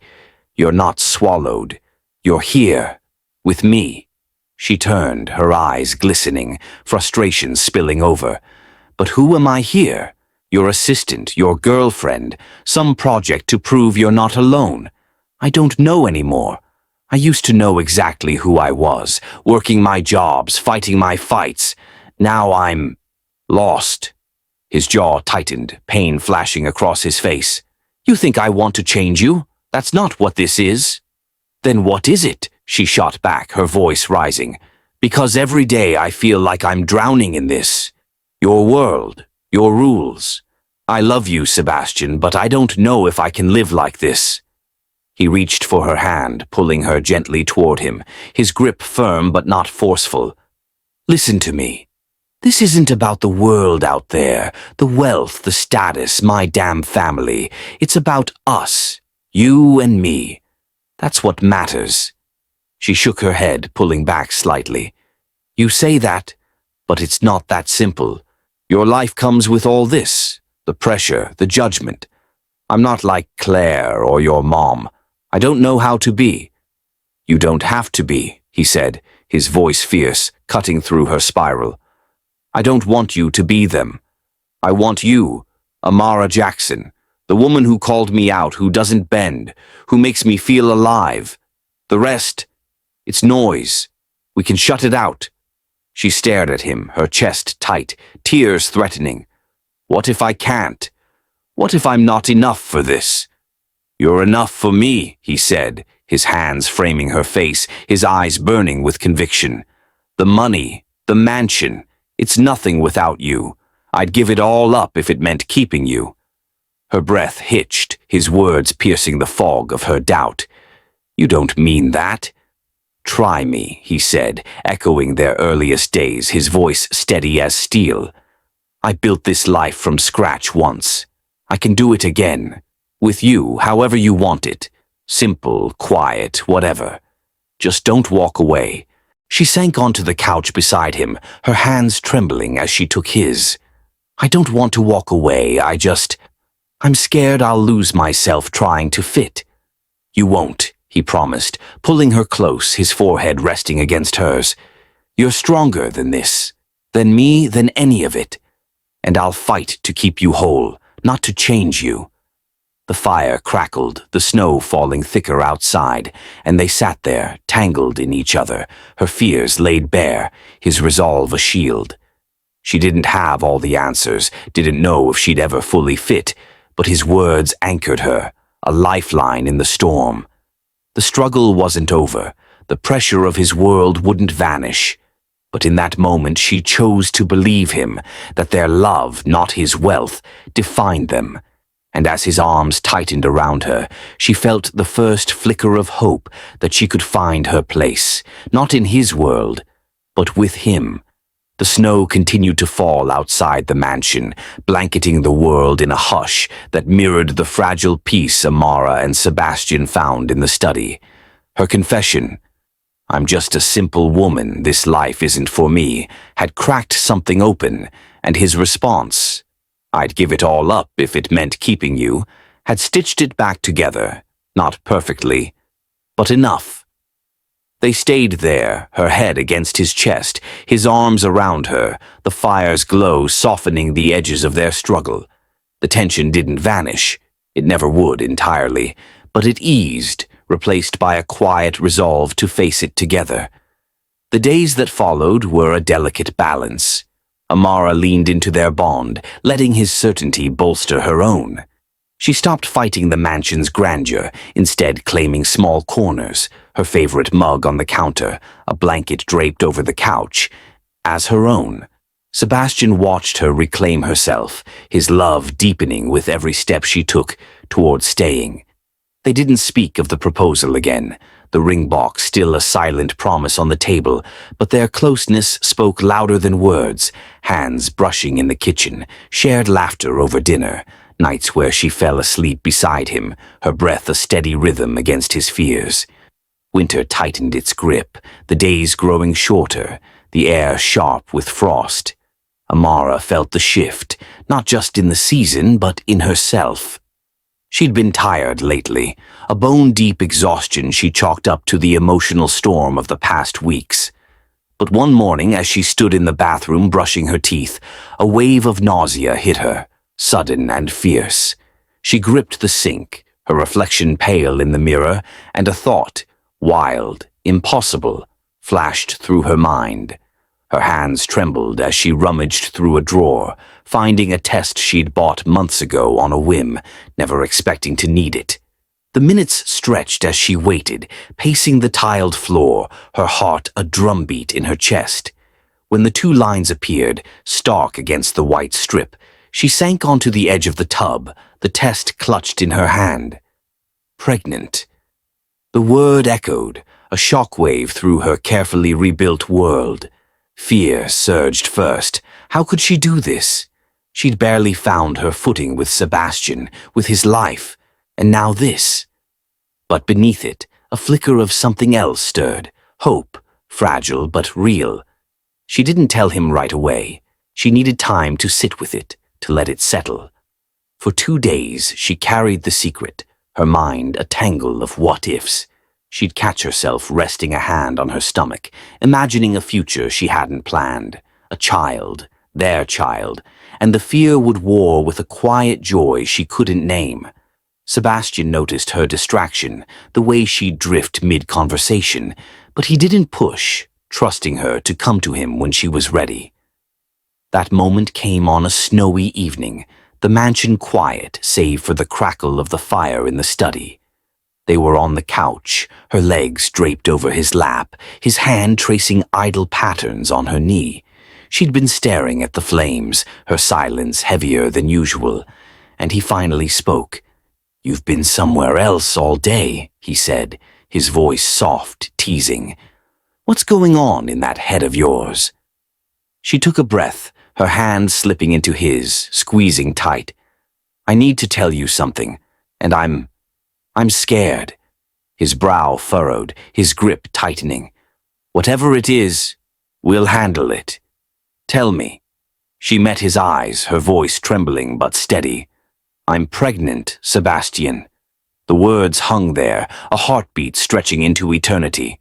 You're not swallowed. You're here, with me. She turned, her eyes glistening, frustration spilling over. But who am I here? Your assistant, your girlfriend, some project to prove you're not alone. I don't know anymore. I used to know exactly who I was, working my jobs, fighting my fights. Now I'm lost. His jaw tightened, pain flashing across his face. You think I want to change you? That's not what this is. Then what is it? She shot back, her voice rising. Because every day I feel like I'm drowning in this. Your world, your rules. I love you, Sebastian, but I don't know if I can live like this. He reached for her hand, pulling her gently toward him, his grip firm but not forceful. Listen to me. This isn't about the world out there, the wealth, the status, my damn family. It's about us, you and me. That's what matters. She shook her head, pulling back slightly. You say that, but it's not that simple. Your life comes with all this, the pressure, the judgment. I'm not like Claire or your mom. I don't know how to be. You don't have to be, he said, his voice fierce, cutting through her spiral. I don't want you to be them. I want you, Amara Jackson, the woman who called me out, who doesn't bend, who makes me feel alive. The rest, it's noise. We can shut it out. She stared at him, her chest tight, tears threatening. What if I can't? What if I'm not enough for this? You're enough for me, he said, his hands framing her face, his eyes burning with conviction. The money, the mansion, it's nothing without you. I'd give it all up if it meant keeping you. Her breath hitched, his words piercing the fog of her doubt. You don't mean that. Try me, he said, echoing their earliest days, his voice steady as steel. I built this life from scratch once. I can do it again. With you, however you want it. Simple, quiet, whatever. Just don't walk away. She sank onto the couch beside him, her hands trembling as she took his. I don't want to walk away, I'm scared I'll lose myself trying to fit. You won't, he promised, pulling her close, his forehead resting against hers. You're stronger than this, than me, than any of it. And I'll fight to keep you whole, not to change you. The fire crackled, the snow falling thicker outside, and they sat there, tangled in each other, her fears laid bare, his resolve a shield. She didn't have all the answers, didn't know if she'd ever fully fit, but his words anchored her, a lifeline in the storm. The struggle wasn't over. The pressure of his world wouldn't vanish. But in that moment she chose to believe him, that their love, not his wealth, defined them. And as his arms tightened around her, she felt the first flicker of hope that she could find her place, not in his world, but with him. The snow continued to fall outside the mansion, blanketing the world in a hush that mirrored the fragile peace Amara and Sebastian found in the study. Her confession, "I'm just a simple woman, this life isn't for me," had cracked something open, and his response, "I'd give it all up if it meant keeping you," had stitched it back together, not perfectly, but enough. They stayed there, her head against his chest, his arms around her, the fire's glow softening the edges of their struggle. The tension didn't vanish, it never would entirely, but it eased, replaced by a quiet resolve to face it together. The days that followed were a delicate balance. Amara leaned into their bond, letting his certainty bolster her own. She stopped fighting the mansion's grandeur, instead claiming small corners, her favorite mug on the counter, a blanket draped over the couch, as her own. Sebastian watched her reclaim herself, his love deepening with every step she took toward staying. They didn't speak of the proposal again, the ring box still a silent promise on the table, but their closeness spoke louder than words, hands brushing in the kitchen, shared laughter over dinner, nights where she fell asleep beside him, her breath a steady rhythm against his fears. Winter tightened its grip, the days growing shorter, the air sharp with frost. Amara felt the shift, not just in the season, but in herself. She'd been tired lately, a bone-deep exhaustion she chalked up to the emotional storm of the past weeks. But one morning, as she stood in the bathroom brushing her teeth, a wave of nausea hit her, sudden and fierce. She gripped the sink, her reflection pale in the mirror, and a thought, wild, impossible, flashed through her mind. Her hands trembled as she rummaged through a drawer, finding a test she'd bought months ago on a whim, never expecting to need it. The minutes stretched as she waited, pacing the tiled floor, her heart a drumbeat in her chest. When the two lines appeared, stark against the white strip, she sank onto the edge of the tub, the test clutched in her hand. Pregnant. The word echoed, a shockwave through her carefully rebuilt world. Fear surged first. How could she do this? She'd barely found her footing with Sebastian, with his life, and now this. But beneath it, a flicker of something else stirred, hope, fragile but real. She didn't tell him right away. She needed time to sit with it, to let it settle. For 2 days she carried the secret, her mind a tangle of what-ifs. She'd catch herself resting a hand on her stomach, imagining a future she hadn't planned, a child, their child, and the fear would war with a quiet joy she couldn't name. Sebastian noticed her distraction, the way she'd drift mid-conversation, but he didn't push, trusting her to come to him when she was ready. That moment came on a snowy evening, the mansion quiet save for the crackle of the fire in the study. They were on the couch, her legs draped over his lap, his hand tracing idle patterns on her knee. She'd been staring at the flames, her silence heavier than usual, and he finally spoke. "You've been somewhere else all day," he said, his voice soft, teasing. "What's going on in that head of yours?" She took a breath, her hand slipping into his, squeezing tight. "I need to tell you something, and I'm scared." His brow furrowed, his grip tightening. "Whatever it is, we'll handle it. Tell me." She met his eyes, her voice trembling but steady. "I'm pregnant, Sebastian." The words hung there, a heartbeat stretching into eternity.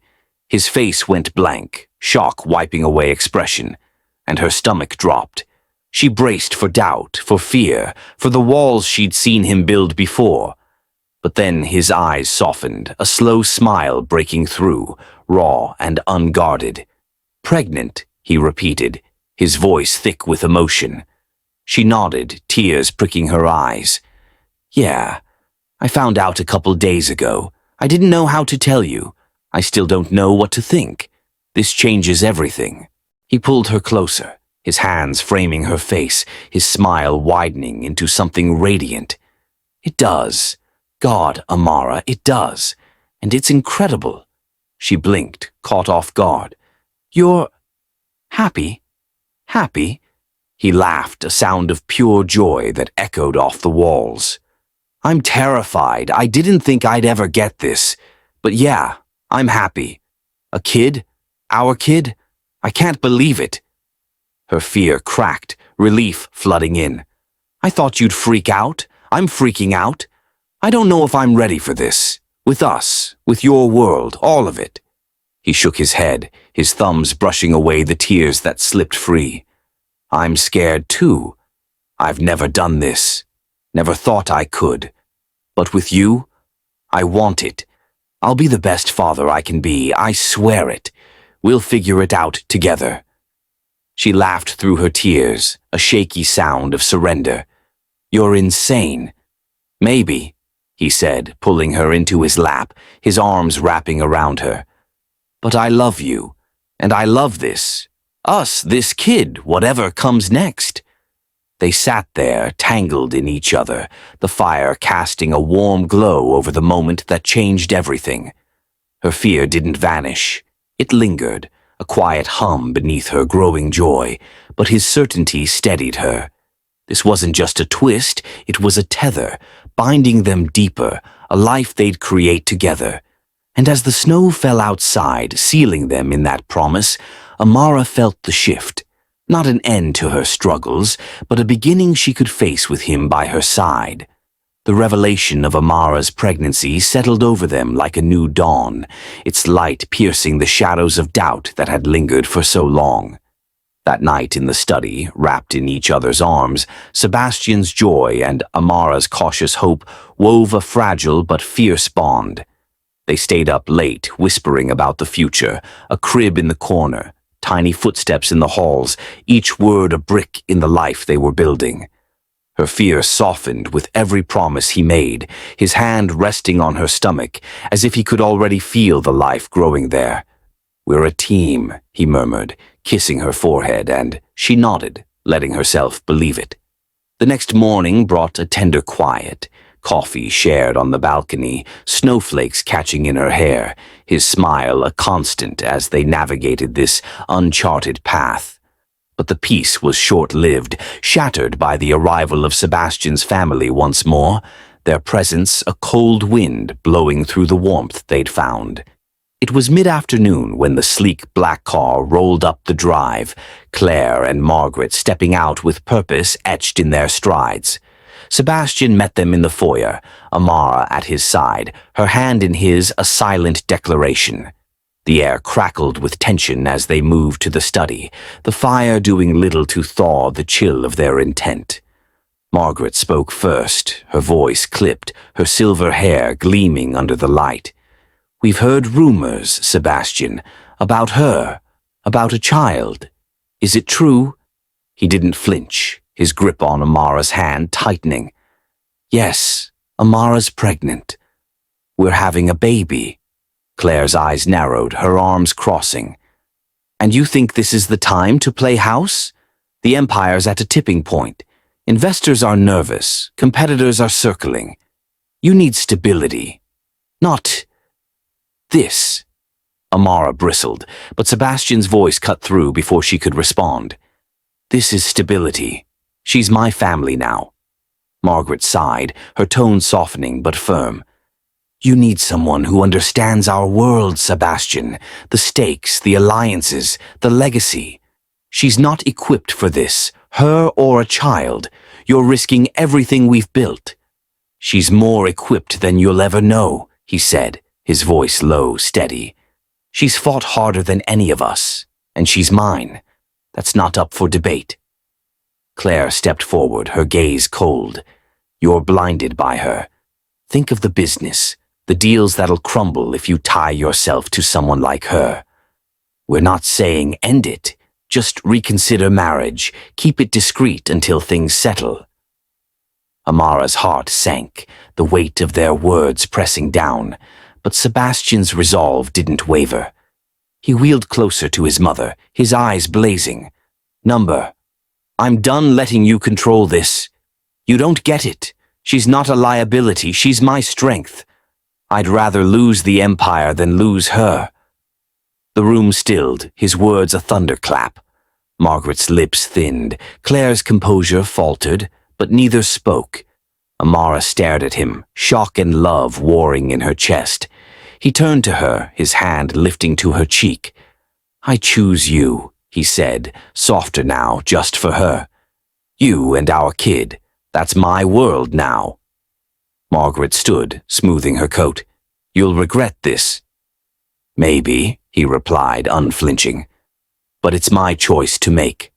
His face went blank, shock wiping away expression, and her stomach dropped. She braced for doubt, for fear, for the walls she'd seen him build before. But then his eyes softened, a slow smile breaking through, raw and unguarded. "Pregnant," he repeated, his voice thick with emotion. She nodded, tears pricking her eyes. "Yeah, I found out a couple days ago. I didn't know how to tell you. I still don't know what to think. This changes everything." He pulled her closer, his hands framing her face, his smile widening into something radiant. "It does. God, Amara, it does. And it's incredible." She blinked, caught off guard. "You're happy? Happy?" He laughed, a sound of pure joy that echoed off the walls. "I'm terrified. I didn't think I'd ever get this. But yeah, I'm happy. A kid? Our kid? I can't believe it." Her fear cracked, relief flooding in. "I thought you'd freak out. I'm freaking out. I don't know if I'm ready for this. With us, with your world, all of it." He shook his head, his thumbs brushing away the tears that slipped free. "I'm scared too. I've never done this. Never thought I could. But with you, I want it. I'll be the best father I can be, I swear it. We'll figure it out together." She laughed through her tears, a shaky sound of surrender. "You're insane." "Maybe," he said, pulling her into his lap, his arms wrapping around her. "But I love you, and I love this. Us, this kid, whatever comes next." They sat there, tangled in each other, the fire casting a warm glow over the moment that changed everything. Her fear didn't vanish. It lingered, a quiet hum beneath her growing joy, but his certainty steadied her. This wasn't just a twist, it was a tether, binding them deeper, a life they'd create together. And as the snow fell outside, sealing them in that promise, Amara felt the shift. Not an end to her struggles, but a beginning she could face with him by her side. The revelation of Amara's pregnancy settled over them like a new dawn, its light piercing the shadows of doubt that had lingered for so long. That night in the study, wrapped in each other's arms, Sebastian's joy and Amara's cautious hope wove a fragile but fierce bond. They stayed up late, whispering about the future, a crib in the corner, tiny footsteps in the halls, each word a brick in the life they were building. Her fear softened with every promise he made, his hand resting on her stomach, as if he could already feel the life growing there. "We're a team," he murmured, kissing her forehead, and she nodded, letting herself believe it. The next morning brought a tender quiet. Coffee shared on the balcony, snowflakes catching in her hair, his smile a constant as they navigated this uncharted path. But the peace was short-lived, shattered by the arrival of Sebastian's family once more, their presence a cold wind blowing through the warmth they'd found. It was mid-afternoon when the sleek black car rolled up the drive, Claire and Margaret stepping out with purpose etched in their strides. Sebastian met them in the foyer, Amara at his side, her hand in his a silent declaration. The air crackled with tension as they moved to the study, the fire doing little to thaw the chill of their intent. Margaret spoke first, her voice clipped, her silver hair gleaming under the light. "We've heard rumors, Sebastian, about her, about a child. Is it true?" He didn't flinch, his grip on Amara's hand tightening. "Yes, Amara's pregnant. We're having a baby." Claire's eyes narrowed, her arms crossing. "And you think this is the time to play house? The empire's at a tipping point. Investors are nervous, competitors are circling. You need stability. Not this." Amara bristled, but Sebastian's voice cut through before she could respond. "This is stability. She's my family now." Margaret sighed, her tone softening but firm. "You need someone who understands our world, Sebastian. The stakes, the alliances, the legacy. She's not equipped for this, her or a child. You're risking everything we've built." "She's more equipped than you'll ever know," he said, his voice low, steady. "She's fought harder than any of us, and she's mine. That's not up for debate." Claire stepped forward, her gaze cold. "You're blinded by her. Think of the business, the deals that'll crumble if you tie yourself to someone like her. We're not saying end it, just reconsider marriage, keep it discreet until things settle." Amara's heart sank, the weight of their words pressing down, but Sebastian's resolve didn't waver. He wheeled closer to his mother, his eyes blazing. "Number, I'm done letting you control this. You don't get it. She's not a liability, she's my strength. I'd rather lose the empire than lose her." The room stilled, his words a thunderclap. Margaret's lips thinned, Claire's composure faltered, but neither spoke. Amara stared at him, shock and love warring in her chest. He turned to her, his hand lifting to her cheek. "I choose you," he said, softer now, just for her. "You and our kid. That's my world now." Margaret stood, smoothing her coat. "You'll regret this." "Maybe," he replied, unflinching. "But it's my choice to make."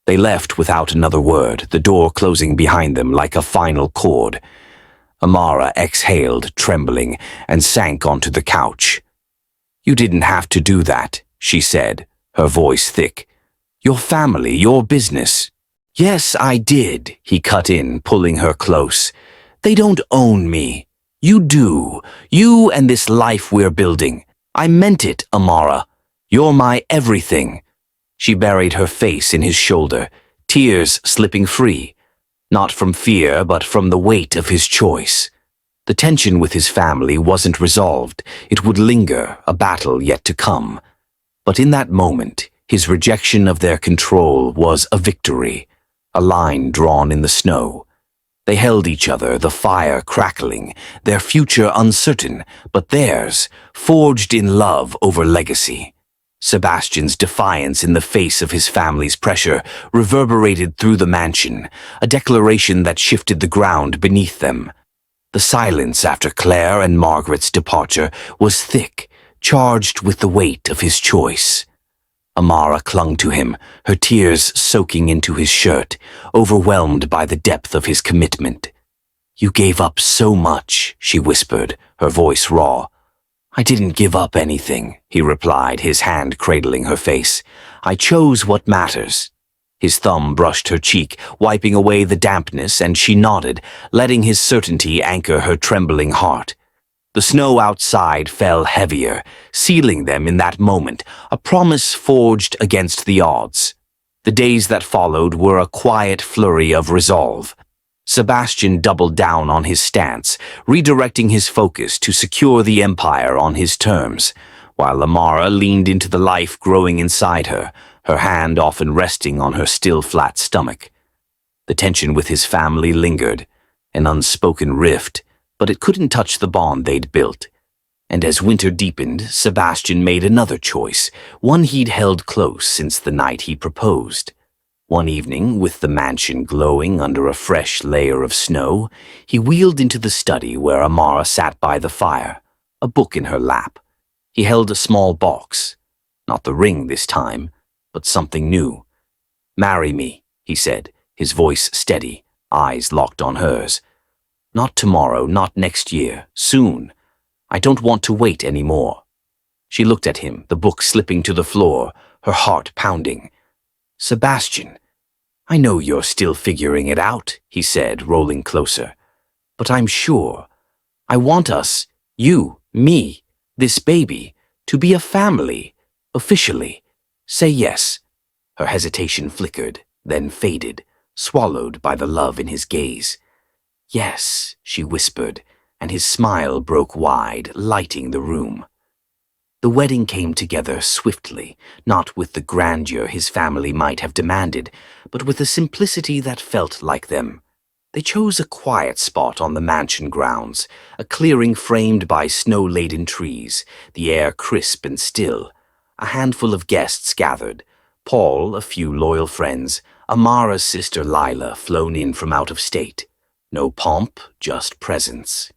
They left without another word, the door closing behind them like a final chord. Amara exhaled, trembling, and sank onto the couch. "You didn't have to do that," she said, her voice thick. "Your family, your business." "Yes, I did," he cut in, pulling her close. "They don't own me. You do. You and this life we're building. I meant it, Amara. You're my everything." She buried her face in his shoulder, tears slipping free, not from fear but from the weight of his choice. The tension with his family wasn't resolved. It would linger, a battle yet to come. But in that moment, his rejection of their control was a victory, a line drawn in the snow. They held each other, the fire crackling, their future uncertain, but theirs, forged in love over legacy. Sebastian's defiance in the face of his family's pressure reverberated through the mansion, a declaration that shifted the ground beneath them. The silence after Claire and Margaret's departure was thick, charged with the weight of his choice. Amara clung to him, her tears soaking into his shirt, overwhelmed by the depth of his commitment. "You gave up so much," she whispered, her voice raw. "I didn't give up anything," he replied, his hand cradling her face. "I chose what matters." His thumb brushed her cheek, wiping away the dampness, and she nodded, letting his certainty anchor her trembling heart. The snow outside fell heavier, sealing them in that moment, a promise forged against the odds. The days that followed were a quiet flurry of resolve. Sebastian doubled down on his stance, redirecting his focus to secure the empire on his terms, while Amara leaned into the life growing inside her, her hand often resting on her still flat stomach. The tension with his family lingered, an unspoken rift, but it couldn't touch the bond they'd built. And as winter deepened, Sebastian made another choice, one he'd held close since the night he proposed. One evening, with the mansion glowing under a fresh layer of snow, he wheeled into the study where Amara sat by the fire, a book in her lap. He held a small box. Not the ring this time, but something new. "Marry me," he said, his voice steady, eyes locked on hers. "Not tomorrow, not next year, soon. I don't want to wait any more." She looked at him, the book slipping to the floor, her heart pounding. "Sebastian, I know you're still figuring it out," he said, rolling closer. "But I'm sure. I want us, you, me, this baby, to be a family, officially. Say yes." Her hesitation flickered, then faded, swallowed by the love in his gaze. "Yes," she whispered, and his smile broke wide, lighting the room. The wedding came together swiftly, not with the grandeur his family might have demanded, but with a simplicity that felt like them. They chose a quiet spot on the mansion grounds, a clearing framed by snow-laden trees, the air crisp and still. A handful of guests gathered, Paul, a few loyal friends, Amara's sister Lila flown in from out of state. No pomp, just presence.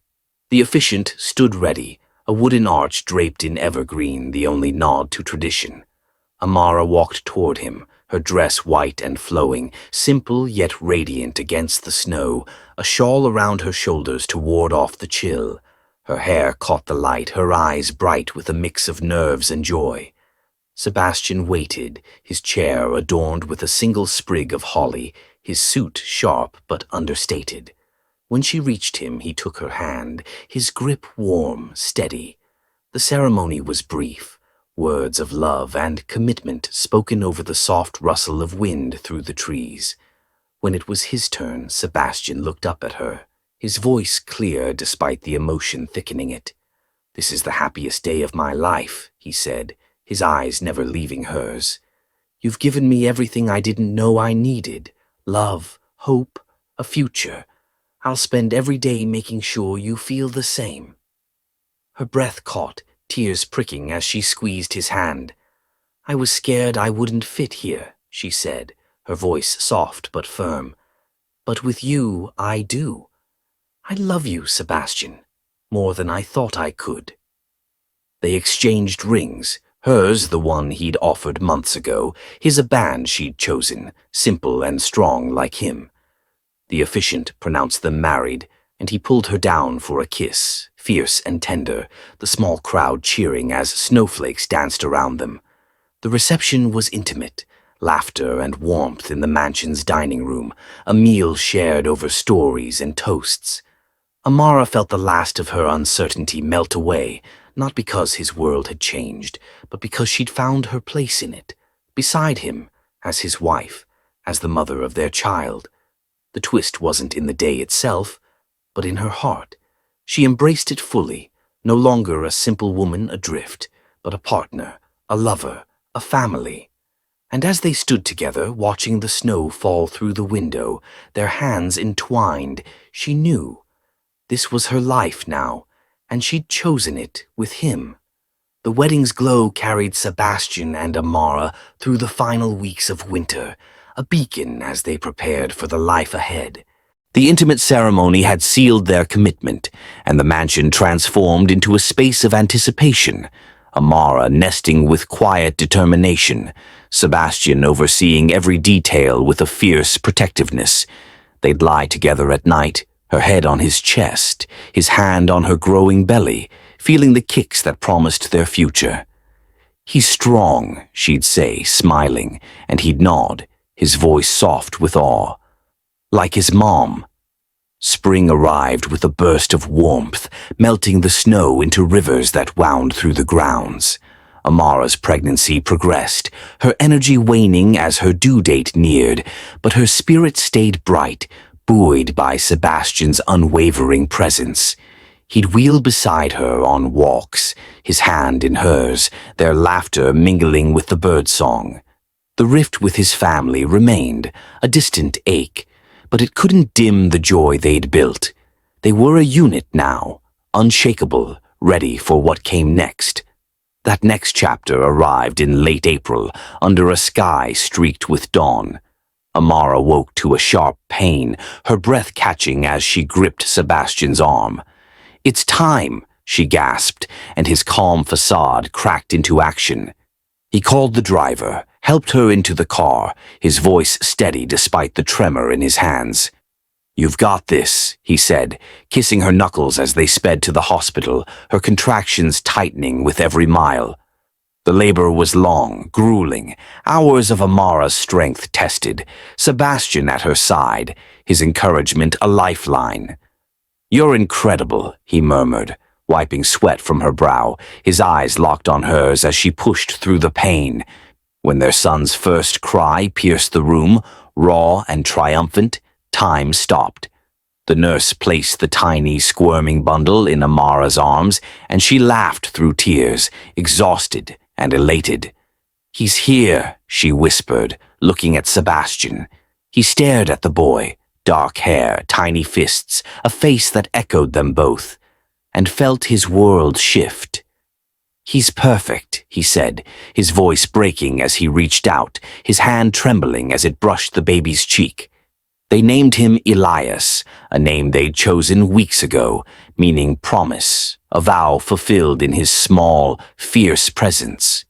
The officiant stood ready, a wooden arch draped in evergreen, the only nod to tradition. Amara walked toward him, her dress white and flowing, simple yet radiant against the snow, a shawl around her shoulders to ward off the chill. Her hair caught the light, her eyes bright with a mix of nerves and joy. Sebastian waited, his chair adorned with a single sprig of holly, his suit sharp but understated. When she reached him, he took her hand, his grip warm, steady. The ceremony was brief, words of love and commitment spoken over the soft rustle of wind through the trees. When it was his turn, Sebastian looked up at her, his voice clear despite the emotion thickening it. "This is the happiest day of my life," he said, his eyes never leaving hers. "You've given me everything I didn't know I needed. Love, hope, a future. I'll spend every day making sure you feel the same." Her breath caught, tears pricking as she squeezed his hand. "I was scared I wouldn't fit here," she said, her voice soft but firm. "But with you, I do. I love you, Sebastian, more than I thought I could." They exchanged rings, hers the one he'd offered months ago, his a band she'd chosen, simple and strong like him. The officiant pronounced them married, and he pulled her down for a kiss, fierce and tender, the small crowd cheering as snowflakes danced around them. The reception was intimate, laughter and warmth in the mansion's dining room, a meal shared over stories and toasts. Amara felt the last of her uncertainty melt away, not because his world had changed, but because she'd found her place in it, beside him, as his wife, as the mother of their child. The twist wasn't in the day itself, but in her heart. She embraced it fully, no longer a simple woman adrift, but a partner, a lover, a family. And as they stood together, watching the snow fall through the window, their hands entwined, she knew. This was her life now, and she'd chosen it with him. The wedding's glow carried Sebastian and Amara through the final weeks of winter, a beacon as they prepared for the life ahead. The intimate ceremony had sealed their commitment, and the mansion transformed into a space of anticipation, Amara nesting with quiet determination, Sebastian overseeing every detail with a fierce protectiveness. They'd lie together at night, her head on his chest, his hand on her growing belly, feeling the kicks that promised their future. "He's strong," she'd say, smiling, and he'd nod, his voice soft with awe. "Like his mom." Spring arrived with a burst of warmth, melting the snow into rivers that wound through the grounds. Amara's pregnancy progressed, her energy waning as her due date neared, but her spirit stayed bright, buoyed by Sebastian's unwavering presence. He'd wheel beside her on walks, his hand in hers, their laughter mingling with the birdsong. The rift with his family remained, a distant ache, but it couldn't dim the joy they'd built. They were a unit now, unshakable, ready for what came next. That next chapter arrived in late April, under a sky streaked with dawn. Amara woke to a sharp pain, her breath catching as she gripped Sebastian's arm. "It's time," she gasped, and his calm facade cracked into action. He called the driver, helped her into the car, his voice steady despite the tremor in his hands. "You've got this," he said, kissing her knuckles as they sped to the hospital, her contractions tightening with every mile. The labor was long, grueling, hours of Amara's strength tested, Sebastian at her side, his encouragement a lifeline. "You're incredible," he murmured, wiping sweat from her brow, his eyes locked on hers as she pushed through the pain. When their son's first cry pierced the room, raw and triumphant, time stopped. The nurse placed the tiny, squirming bundle in Amara's arms, and she laughed through tears, exhausted and elated. "He's here," she whispered, looking at Sebastian. He stared at the boy, dark hair, tiny fists, a face that echoed them both, and felt his world shift. "He's perfect," he said, his voice breaking as he reached out, his hand trembling as it brushed the baby's cheek. They named him Elias, a name they'd chosen weeks ago, meaning promise, a vow fulfilled in his small, fierce presence.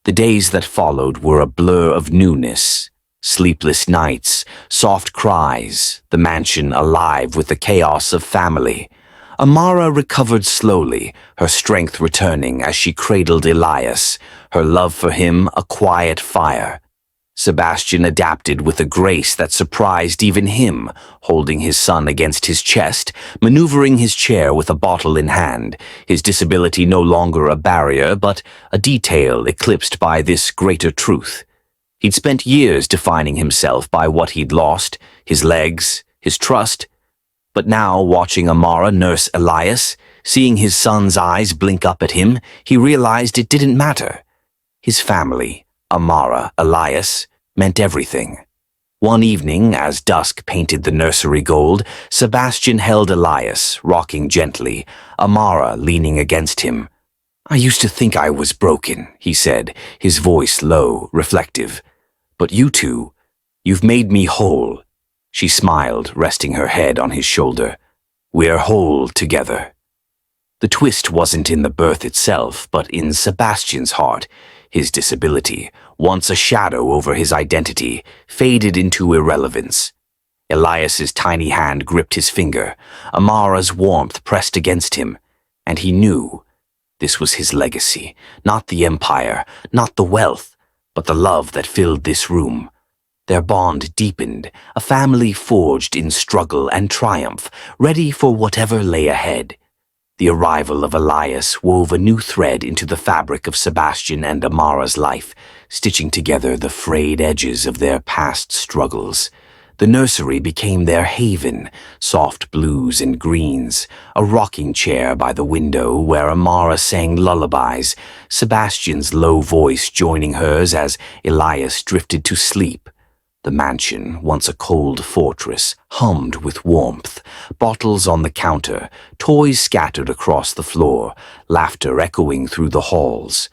The days that followed were a blur of newness. Sleepless nights, soft cries, the mansion alive with the chaos of family. Amara recovered slowly, her strength returning as she cradled Elias, her love for him a quiet fire. Sebastian adapted with a grace that surprised even him, holding his son against his chest, maneuvering his chair with a bottle in hand, his disability no longer a barrier but a detail eclipsed by this greater truth. He'd spent years defining himself by what he'd lost, his legs, his trust. But now, watching Amara nurse Elias, seeing his son's eyes blink up at him, he realized it didn't matter. His family, Amara, Elias, meant everything. One evening, as dusk painted the nursery gold, Sebastian held Elias, rocking gently, Amara leaning against him. "I used to think I was broken," he said, his voice low, reflective. "But you two, you've made me whole." She smiled, resting her head on his shoulder. "We're whole together." The twist wasn't in the birth itself, but in Sebastian's heart. His disability, once a shadow over his identity, faded into irrelevance. Elias's tiny hand gripped his finger, Amara's warmth pressed against him, and he knew this was his legacy, not the empire, not the wealth, but the love that filled this room. Their bond deepened, a family forged in struggle and triumph, ready for whatever lay ahead. The arrival of Elias wove a new thread into the fabric of Sebastian and Amara's life, stitching together the frayed edges of their past struggles. The nursery became their haven, soft blues and greens, a rocking chair by the window where Amara sang lullabies, Sebastian's low voice joining hers as Elias drifted to sleep. The mansion, once a cold fortress, hummed with warmth, bottles on the counter, toys scattered across the floor, laughter echoing through the halls.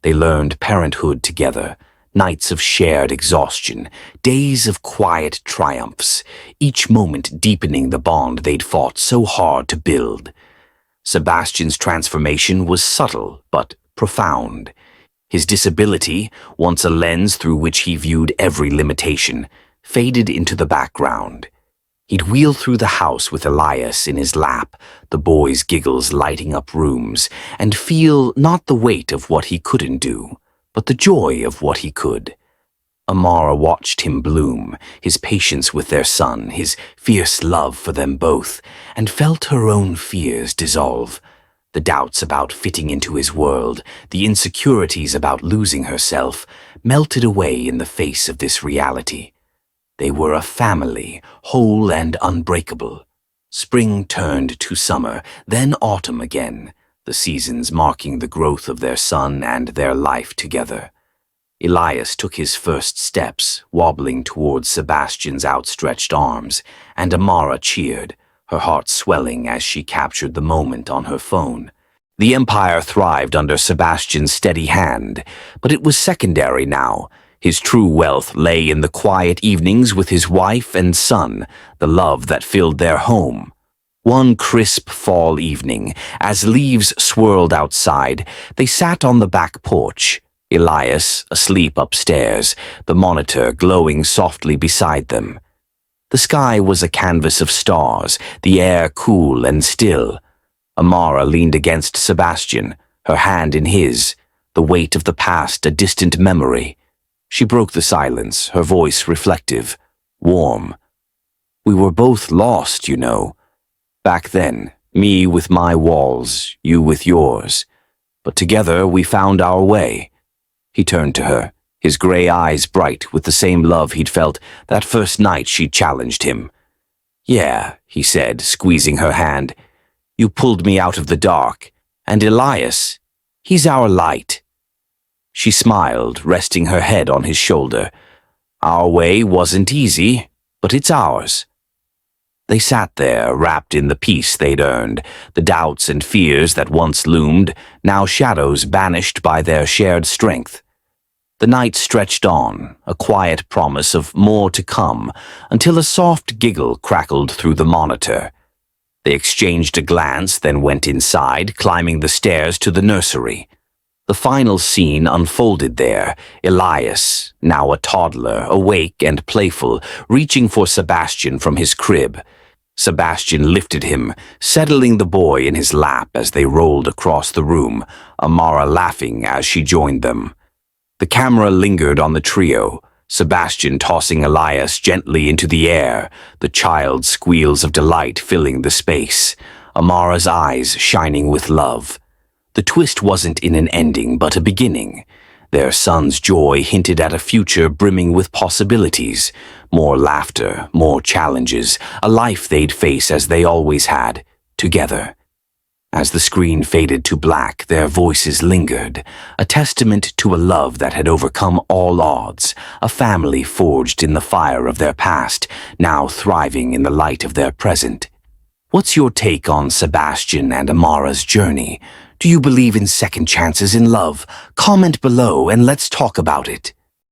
They learned parenthood together, nights of shared exhaustion, days of quiet triumphs, each moment deepening the bond they'd fought so hard to build. Sebastian's transformation was subtle but profound. His disability, once a lens through which he viewed every limitation, faded into the background. He'd wheel through the house with Elias in his lap, the boys' giggles lighting up rooms, and feel not the weight of what he couldn't do, but the joy of what he could. Amara watched him bloom, his patience with their son, his fierce love for them both, and felt her own fears dissolve. The doubts about fitting into his world, the insecurities about losing herself, melted away in the face of this reality. They were a family, whole and unbreakable. Spring turned to summer, then autumn again, the seasons marking the growth of their son and their life together. Elias took his first steps, wobbling towards Sebastian's outstretched arms, and Amara cheered, her heart swelling as she captured the moment on her phone. The empire thrived under Sebastian's steady hand, but it was secondary now. His true wealth lay in the quiet evenings with his wife and son, the love that filled their home. One crisp fall evening, as leaves swirled outside, they sat on the back porch, Elias asleep upstairs, the monitor glowing softly beside them. The sky was a canvas of stars, the air cool and still. Amara leaned against Sebastian, her hand in his, the weight of the past a distant memory. She broke the silence, her voice reflective, warm. "We were both lost, you know. Back then, me with my walls, you with yours. But together we found our way." He turned to her, his gray eyes bright with the same love he'd felt that first night she'd challenged him. "Yeah," he said, squeezing her hand. "You pulled me out of the dark. And Elias, he's our light." She smiled, resting her head on his shoulder. "Our way wasn't easy, but it's ours." They sat there, wrapped in the peace they'd earned, the doubts and fears that once loomed, now shadows banished by their shared strength. The night stretched on, a quiet promise of more to come, until a soft giggle crackled through the monitor. They exchanged a glance, then went inside, climbing the stairs to the nursery. The final scene unfolded there, Elias, now a toddler, awake and playful, reaching for Sebastian from his crib. Sebastian lifted him, settling the boy in his lap as they rolled across the room, Amara laughing as she joined them. The camera lingered on the trio, Sebastian tossing Elias gently into the air, the child's squeals of delight filling the space, Amara's eyes shining with love. The twist wasn't in an ending, but a beginning. Their son's joy hinted at a future brimming with possibilities, more laughter, more challenges, a life they'd face as they always had, together. As the screen faded to black, their voices lingered, a testament to a love that had overcome all odds, a family forged in the fire of their past, now thriving in the light of their present. What's your take on Sebastian and Amara's journey? Do you believe in second chances in love? Comment below and let's talk about it.